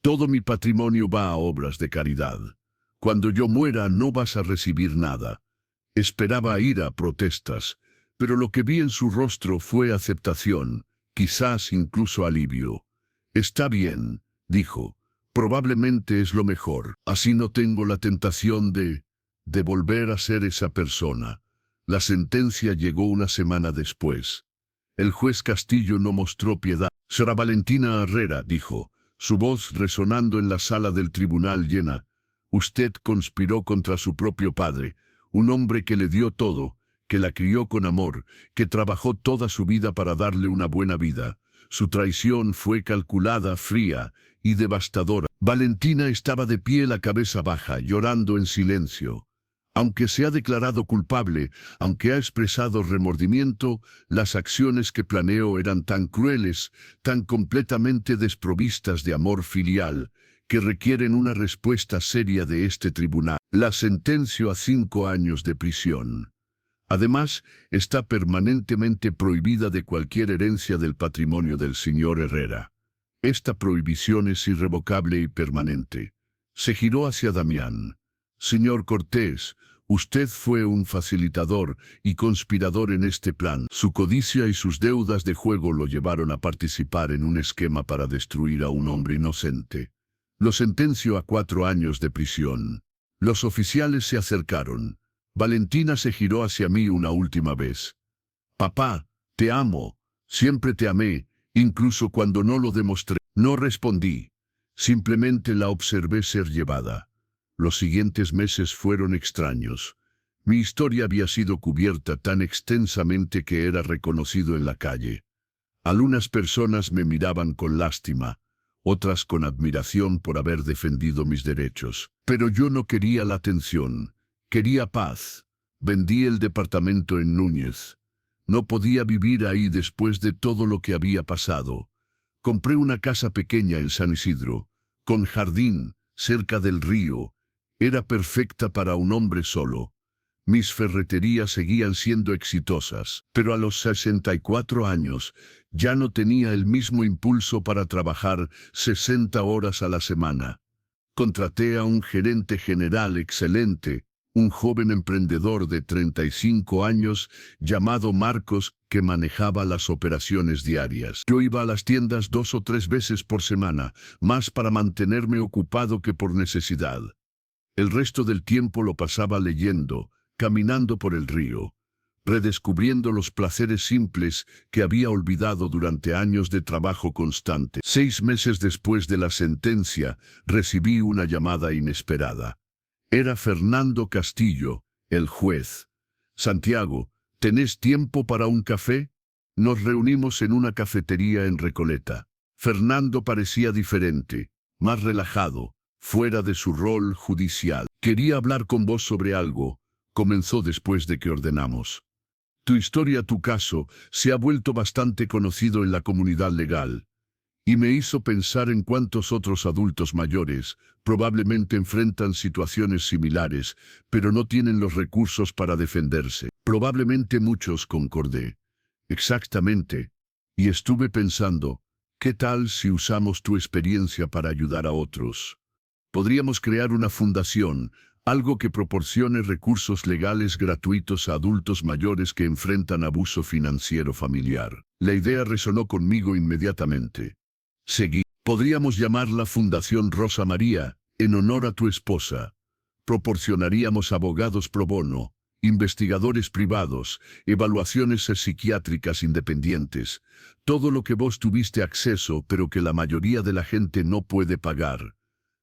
Todo mi patrimonio va a obras de caridad. Cuando yo muera no vas a recibir nada. Esperaba ir a protestas, pero lo que vi en su rostro fue aceptación, quizás incluso alivio. Está bien, dijo. Probablemente es lo mejor. Así no tengo la tentación de volver a ser esa persona. La sentencia llegó una semana después. El juez Castillo no mostró piedad. Sra. Valentina Herrera, dijo, su voz resonando en la sala del tribunal llena. Usted conspiró contra su propio padre, un hombre que le dio todo, que la crió con amor, que trabajó toda su vida para darle una buena vida. Su traición fue calculada, fría y devastadora. Valentina estaba de pie, la cabeza baja, llorando en silencio. Aunque se ha declarado culpable, aunque ha expresado remordimiento, las acciones que planeó eran tan crueles, tan completamente desprovistas de amor filial, que requieren una respuesta seria de este tribunal. La sentenció a 5 años de prisión. Además, está permanentemente prohibida de cualquier herencia del patrimonio del señor Herrera. Esta prohibición es irrevocable y permanente. Se giró hacia Damián. Señor Cortés, usted fue un facilitador y conspirador en este plan. Su codicia y sus deudas de juego lo llevaron a participar en un esquema para destruir a un hombre inocente. Lo sentenció a 4 años de prisión. Los oficiales se acercaron. Valentina se giró hacia mí una última vez. Papá, te amo. Siempre te amé, incluso cuando no lo demostré. No respondí. Simplemente la observé ser llevada. Los siguientes meses fueron extraños. Mi historia había sido cubierta tan extensamente que era reconocido en la calle. Algunas personas me miraban con lástima, otras con admiración por haber defendido mis derechos. Pero yo no quería la atención, quería paz. Vendí el departamento en Núñez. No podía vivir ahí después de todo lo que había pasado. Compré una casa pequeña en San Isidro, con jardín, cerca del río. Era perfecta para un hombre solo. Mis ferreterías seguían siendo exitosas, pero a los 64 años ya no tenía el mismo impulso para trabajar 60 horas a la semana. Contraté a un gerente general excelente, un joven emprendedor de 35 años llamado Marcos, que manejaba las operaciones diarias. Yo iba a las tiendas 2 o 3 veces por semana, más para mantenerme ocupado que por necesidad. El resto del tiempo lo pasaba leyendo, caminando por el río, redescubriendo los placeres simples que había olvidado durante años de trabajo constante. 6 meses después de la sentencia, recibí una llamada inesperada. Era Fernando Castillo, el juez. «Santiago, ¿tenés tiempo para un café?» Nos reunimos en una cafetería en Recoleta. Fernando parecía diferente, más relajado, fuera de su rol judicial. «Quería hablar con vos sobre algo», comenzó después de que ordenamos. «Tu historia, tu caso, se ha vuelto bastante conocido en la comunidad legal, y me hizo pensar en cuántos otros adultos mayores probablemente enfrentan situaciones similares, pero no tienen los recursos para defenderse. Probablemente muchos», concordé. «Exactamente. Y estuve pensando, ¿qué tal si usamos tu experiencia para ayudar a otros? Podríamos crear una fundación, algo que proporcione recursos legales gratuitos a adultos mayores que enfrentan abuso financiero familiar». La idea resonó conmigo inmediatamente. Seguí. «Podríamos llamarla Fundación Rosa María, en honor a tu esposa. Proporcionaríamos abogados pro bono, investigadores privados, evaluaciones psiquiátricas independientes, todo lo que vos tuviste acceso pero que la mayoría de la gente no puede pagar».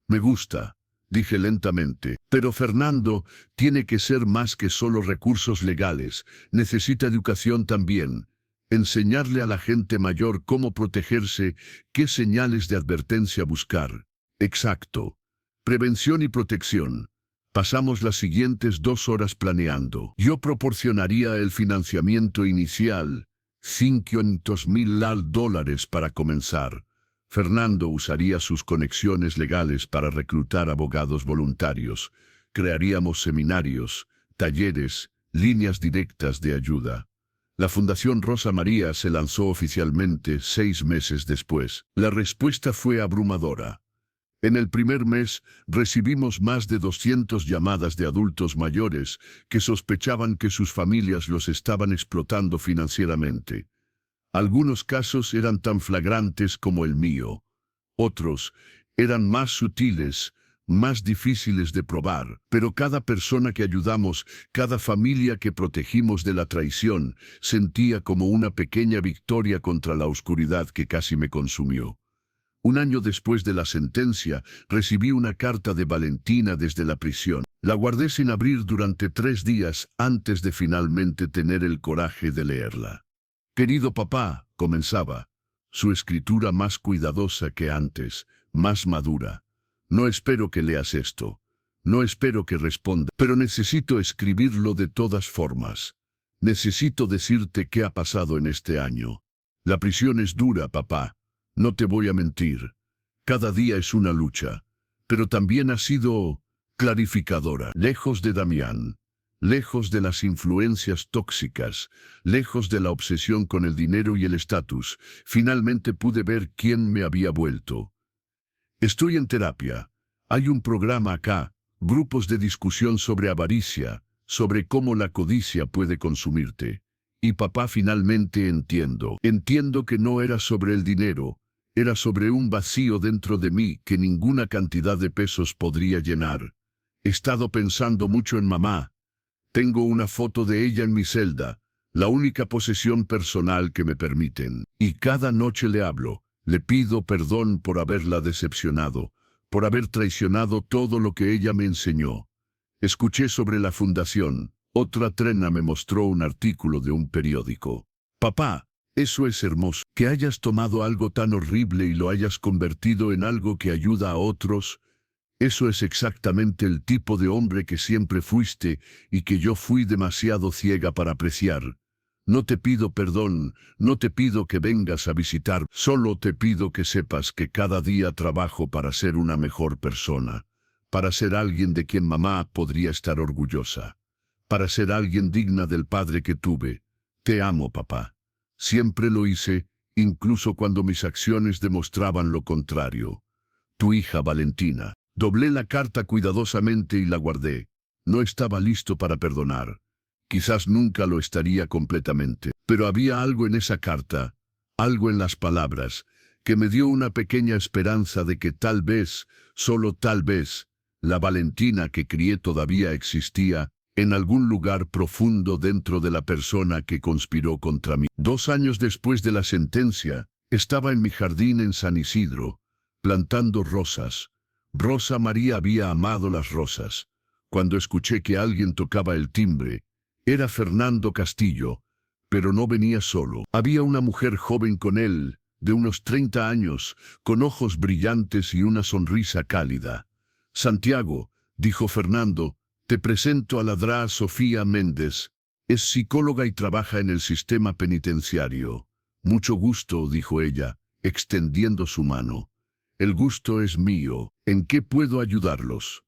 «Me gusta», dije lentamente. «Pero Fernando, tiene que ser más que solo recursos legales, necesita educación también. Enseñarle a la gente mayor cómo protegerse, qué señales de advertencia buscar». «Exacto. Prevención y protección». Pasamos las siguientes 2 horas planeando. Yo proporcionaría el financiamiento inicial, $500,000 para comenzar. Fernando usaría sus conexiones legales para reclutar abogados voluntarios. Crearíamos seminarios, talleres, líneas directas de ayuda. La Fundación Rosa María se lanzó oficialmente 6 meses después. La respuesta fue abrumadora. En el primer mes recibimos más de 200 llamadas de adultos mayores que sospechaban que sus familias los estaban explotando financieramente. Algunos casos eran tan flagrantes como el mío. Otros eran más sutiles, más difíciles de probar, pero cada persona que ayudamos, cada familia que protegimos de la traición, sentía como una pequeña victoria contra la oscuridad que casi me consumió. 1 año después de la sentencia, recibí una carta de Valentina desde la prisión. La guardé sin abrir durante 3 días antes de finalmente tener el coraje de leerla. «Querido papá», comenzaba, su escritura más cuidadosa que antes, más madura. «No espero que leas esto. No espero que responda. Pero necesito escribirlo de todas formas. Necesito decirte qué ha pasado en este año. La prisión es dura, papá. No te voy a mentir. Cada día es una lucha. Pero también ha sido clarificadora. Lejos de Damián, lejos de las influencias tóxicas, lejos de la obsesión con el dinero y el estatus, finalmente pude ver quién me había vuelto. Estoy en terapia. Hay un programa acá, grupos de discusión sobre avaricia, sobre cómo la codicia puede consumirte. Y papá, finalmente entiendo que no era sobre el dinero, era sobre un vacío dentro de mí que ninguna cantidad de pesos podría llenar. He estado pensando mucho en mamá. Tengo una foto de ella en mi celda, la única posesión personal que me permiten. Y cada noche le hablo, le pido perdón por haberla decepcionado, por haber traicionado todo lo que ella me enseñó. Escuché sobre la fundación. Otra trena me mostró un artículo de un periódico. Papá, eso es hermoso. Que hayas tomado algo tan horrible y lo hayas convertido en algo que ayuda a otros. Eso es exactamente el tipo de hombre que siempre fuiste y que yo fui demasiado ciega para apreciar. No te pido perdón, no te pido que vengas a visitar, solo te pido que sepas que cada día trabajo para ser una mejor persona, para ser alguien de quien mamá podría estar orgullosa, para ser alguien digna del padre que tuve. Te amo, papá. Siempre lo hice, incluso cuando mis acciones demostraban lo contrario. Tu hija Valentina. Doblé la carta cuidadosamente y la guardé. No estaba listo para perdonar. Quizás nunca lo estaría completamente. Pero había algo en esa carta, algo en las palabras, que me dio una pequeña esperanza de que tal vez, solo tal vez, la Valentina que crié todavía existía en algún lugar profundo dentro de la persona que conspiró contra mí. 2 años después de la sentencia, estaba en mi jardín en San Isidro, plantando rosas. Rosa María había amado las rosas. Cuando escuché que alguien tocaba el timbre, era Fernando Castillo, pero no venía solo. Había una mujer joven con él, de unos 30 años, con ojos brillantes y una sonrisa cálida. Santiago, dijo Fernando, te presento a la Dra. Sofía Méndez. Es psicóloga y trabaja en el sistema penitenciario. Mucho gusto, dijo ella, extendiendo su mano. El gusto es mío. ¿En qué puedo ayudarlos?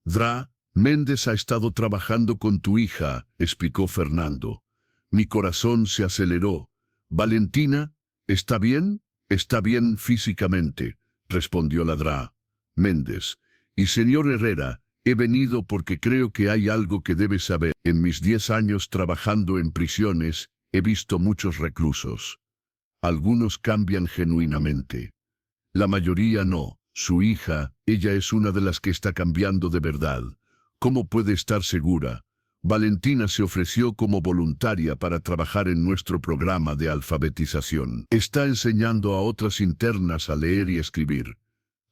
Dra. Méndez ha estado trabajando con tu hija, explicó Fernando. Mi corazón se aceleró. Valentina, ¿está bien? Está bien físicamente, respondió la Dra. Méndez. Y señor Herrera, he venido porque creo que hay algo que debe saber. En mis 10 años trabajando en prisiones, he visto muchos reclusos. Algunos cambian genuinamente. La mayoría no. Su hija, ella es una de las que está cambiando de verdad. ¿Cómo puede estar segura? Valentina se ofreció como voluntaria para trabajar en nuestro programa de alfabetización. Está enseñando a otras internas a leer y escribir.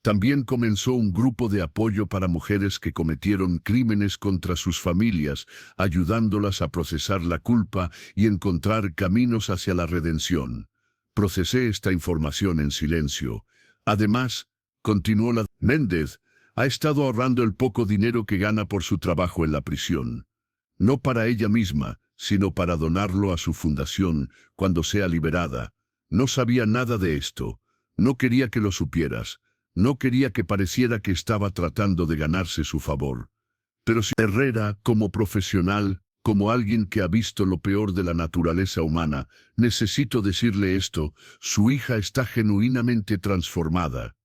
También comenzó un grupo de apoyo para mujeres que cometieron crímenes contra sus familias, ayudándolas a procesar la culpa y encontrar caminos hacia la redención. Procesé esta información en silencio. Además, continuó la Méndez, ha estado ahorrando el poco dinero que gana por su trabajo en la prisión. No para ella misma, sino para donarlo a su fundación cuando sea liberada. No sabía nada de esto. No quería que lo supieras. No quería que pareciera que estaba tratando de ganarse su favor. Pero si Herrera, como profesional, como alguien que ha visto lo peor de la naturaleza humana, necesito decirle esto, su hija está genuinamente transformada.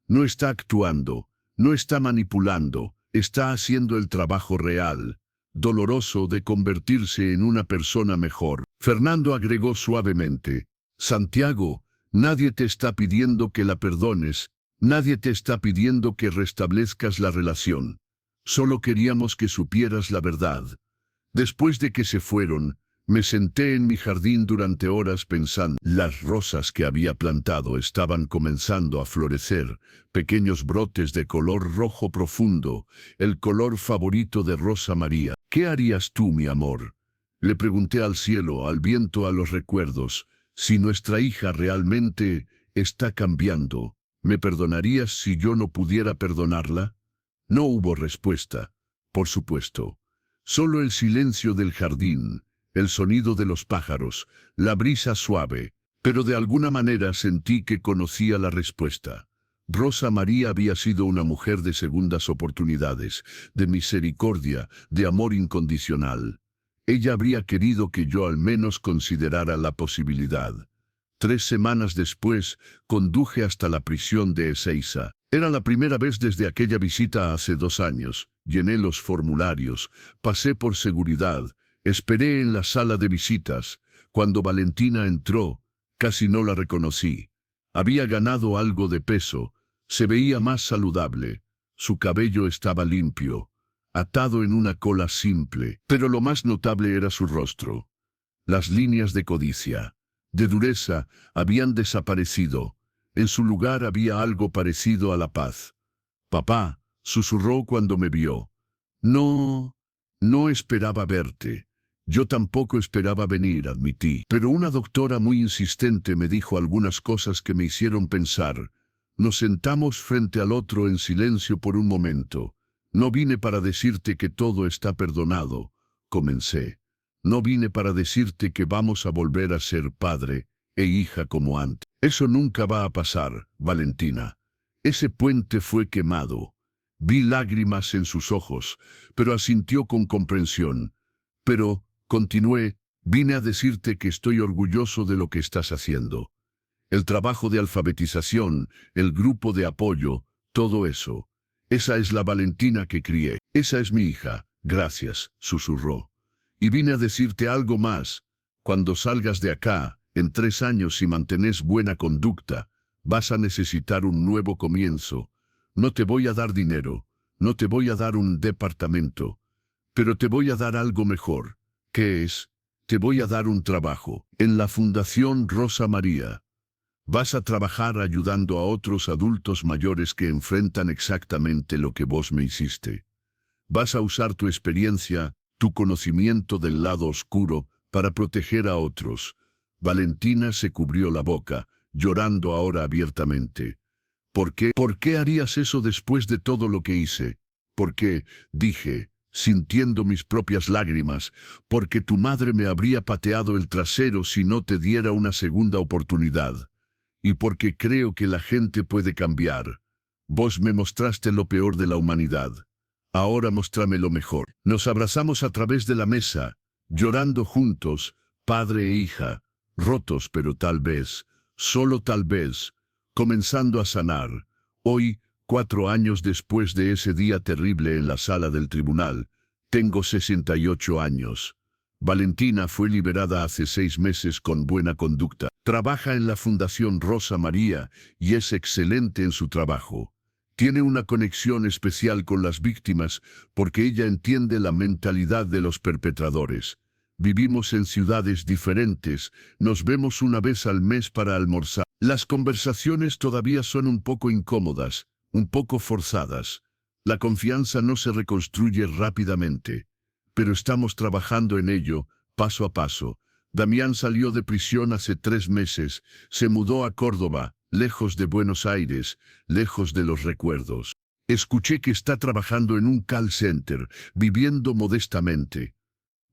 No está actuando, no está manipulando, está haciendo el trabajo real, doloroso de convertirse en una persona mejor. Fernando agregó suavemente, Santiago, nadie te está pidiendo que la perdones, nadie te está pidiendo que restablezcas la relación. Solo queríamos que supieras la verdad. Después de que se fueron, me senté en mi jardín durante horas pensando. Las rosas que había plantado estaban comenzando a florecer, pequeños brotes de color rojo profundo, el color favorito de Rosa María. ¿Qué harías tú, mi amor? Le pregunté al cielo, al viento, a los recuerdos. Si nuestra hija realmente está cambiando, ¿me perdonarías si yo no pudiera perdonarla? No hubo respuesta, por supuesto. Solo el silencio del jardín, el sonido de los pájaros, la brisa suave, pero de alguna manera sentí que conocía la respuesta. Rosa María había sido una mujer de segundas oportunidades, de misericordia, de amor incondicional. Ella habría querido que yo al menos considerara la posibilidad. 3 semanas después, conduje hasta la prisión de Ezeiza. Era la primera vez desde aquella visita hace 2 años. Llené los formularios, pasé por seguridad, esperé en la sala de visitas. Cuando Valentina entró, casi no la reconocí. Había ganado algo de peso, se veía más saludable. Su cabello estaba limpio, atado en una cola simple, pero lo más notable era su rostro. Las líneas de codicia, de dureza, habían desaparecido. En su lugar había algo parecido a la paz. «Papá», susurró cuando me vio. No esperaba verte. Yo tampoco esperaba venir, admití. Pero una doctora muy insistente me dijo algunas cosas que me hicieron pensar. Nos sentamos frente al otro en silencio por un momento. No vine para decirte que todo está perdonado, comencé. No vine para decirte que vamos a volver a ser padre e hija como antes. Eso nunca va a pasar, Valentina. Ese puente fue quemado. Vi lágrimas en sus ojos, pero asintió con comprensión. Pero, continué, vine a decirte que estoy orgulloso de lo que estás haciendo. El trabajo de alfabetización, el grupo de apoyo, todo eso. Esa es la Valentina que crié. Esa es mi hija. Gracias, susurró. Y vine a decirte algo más. Cuando salgas de acá, en 3 años y mantenés buena conducta, vas a necesitar un nuevo comienzo. No te voy a dar dinero, no te voy a dar un departamento, pero te voy a dar algo mejor. ¿Qué es? Te voy a dar un trabajo en la Fundación Rosa María. Vas a trabajar ayudando a otros adultos mayores que enfrentan exactamente lo que vos me hiciste. Vas a usar tu experiencia, tu conocimiento del lado oscuro, para proteger a otros. Valentina se cubrió la boca, llorando ahora abiertamente. ¿Por qué? ¿Por qué harías eso después de todo lo que hice? ¿Por qué? Dije, sintiendo mis propias lágrimas, porque tu madre me habría pateado el trasero si no te diera una segunda oportunidad. Y porque creo que la gente puede cambiar. Vos me mostraste lo peor de la humanidad. Ahora mostrame lo mejor. Nos abrazamos a través de la mesa, llorando juntos, padre e hija, rotos pero tal vez, solo tal vez, comenzando a sanar. Hoy, 4 años después de ese día terrible en la sala del tribunal, tengo 68 años. Valentina fue liberada hace 6 meses con buena conducta. Trabaja en la Fundación Rosa María y es excelente en su trabajo. Tiene una conexión especial con las víctimas porque ella entiende la mentalidad de los perpetradores. Vivimos en ciudades diferentes, nos vemos una vez al mes para almorzar. Las conversaciones todavía son un poco incómodas, un poco forzadas. La confianza no se reconstruye rápidamente, pero estamos trabajando en ello, paso a paso. Damián salió de prisión hace 3 meses, se mudó a Córdoba, lejos de Buenos Aires, lejos de los recuerdos. Escuché que está trabajando en un call center, viviendo modestamente.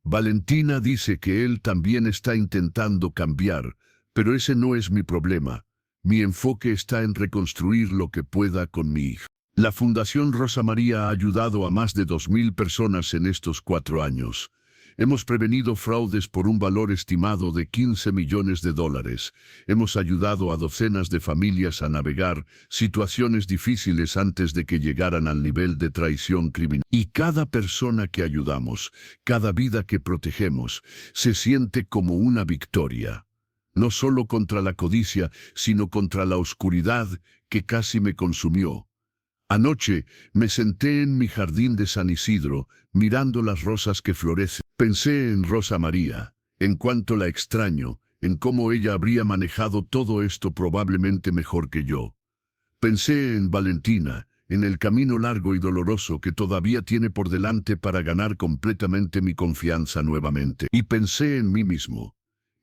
Valentina dice que él también está intentando cambiar, pero ese no es mi problema. Mi enfoque está en reconstruir lo que pueda con mi hija. La Fundación Rosa María ha ayudado a más de 2.000 personas en estos 4 años. Hemos prevenido fraudes por un valor estimado de $15 millones. Hemos ayudado a docenas de familias a navegar situaciones difíciles antes de que llegaran al nivel de traición criminal. Y cada persona que ayudamos, cada vida que protegemos, se siente como una victoria. No solo contra la codicia, sino contra la oscuridad que casi me consumió. Anoche me senté en mi jardín de San Isidro, mirando las rosas que florecen. Pensé en Rosa María, en cuanto la extraño, en cómo ella habría manejado todo esto probablemente mejor que yo. Pensé en Valentina, en el camino largo y doloroso que todavía tiene por delante para ganar completamente mi confianza nuevamente. Y pensé en mí mismo,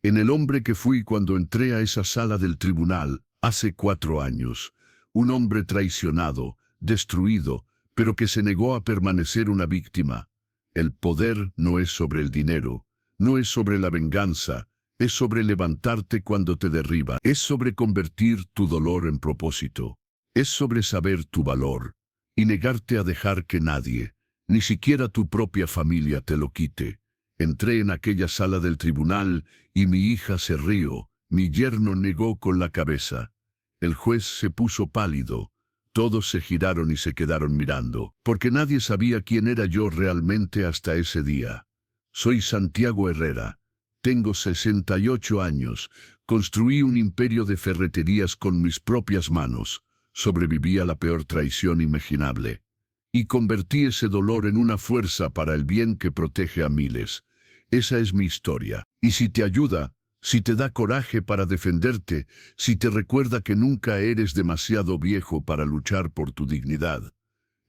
en el hombre que fui cuando entré a esa sala del tribunal, hace 4 años. Un hombre traicionado, destruido, pero que se negó a permanecer una víctima. El poder no es sobre el dinero, no es sobre la venganza, es sobre levantarte cuando te derriba, es sobre convertir tu dolor en propósito, es sobre saber tu valor y negarte a dejar que nadie, ni siquiera tu propia familia, te lo quite. Entré en aquella sala del tribunal y mi hija se rió, mi yerno negó con la cabeza. El juez se puso pálido. Todos se giraron y se quedaron mirando, porque nadie sabía quién era yo realmente hasta ese día. Soy Santiago Herrera. Tengo 68 años. Construí un imperio de ferreterías con mis propias manos. Sobreviví a la peor traición imaginable. Y convertí ese dolor en una fuerza para el bien que protege a miles. Esa es mi historia. Y si te ayuda, si te da coraje para defenderte, si te recuerda que nunca eres demasiado viejo para luchar por tu dignidad,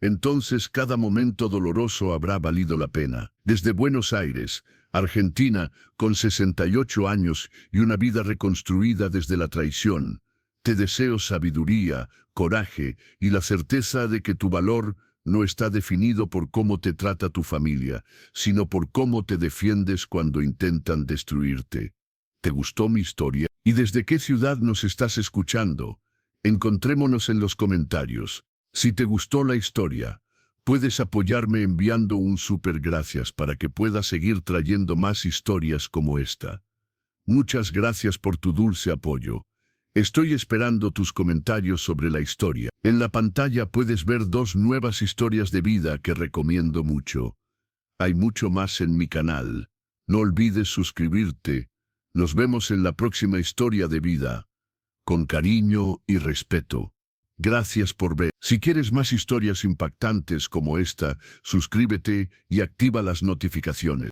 entonces cada momento doloroso habrá valido la pena. Desde Buenos Aires, Argentina, con 68 años y una vida reconstruida desde la traición, te deseo sabiduría, coraje y la certeza de que tu valor no está definido por cómo te trata tu familia, sino por cómo te defiendes cuando intentan destruirte. ¿Te gustó mi historia? ¿Y desde qué ciudad nos estás escuchando? Encontrémonos en los comentarios. Si te gustó la historia, Puedes apoyarme enviando un super gracias para que pueda seguir trayendo más historias como esta. Muchas gracias por tu dulce apoyo. Estoy esperando tus comentarios sobre la historia. En la pantalla puedes ver 2 nuevas historias de vida que recomiendo mucho. Hay mucho más en mi canal. No olvides suscribirte. Nos vemos en la próxima historia de vida. Con cariño y respeto. Gracias por ver. Si quieres más historias impactantes como esta, suscríbete y activa las notificaciones.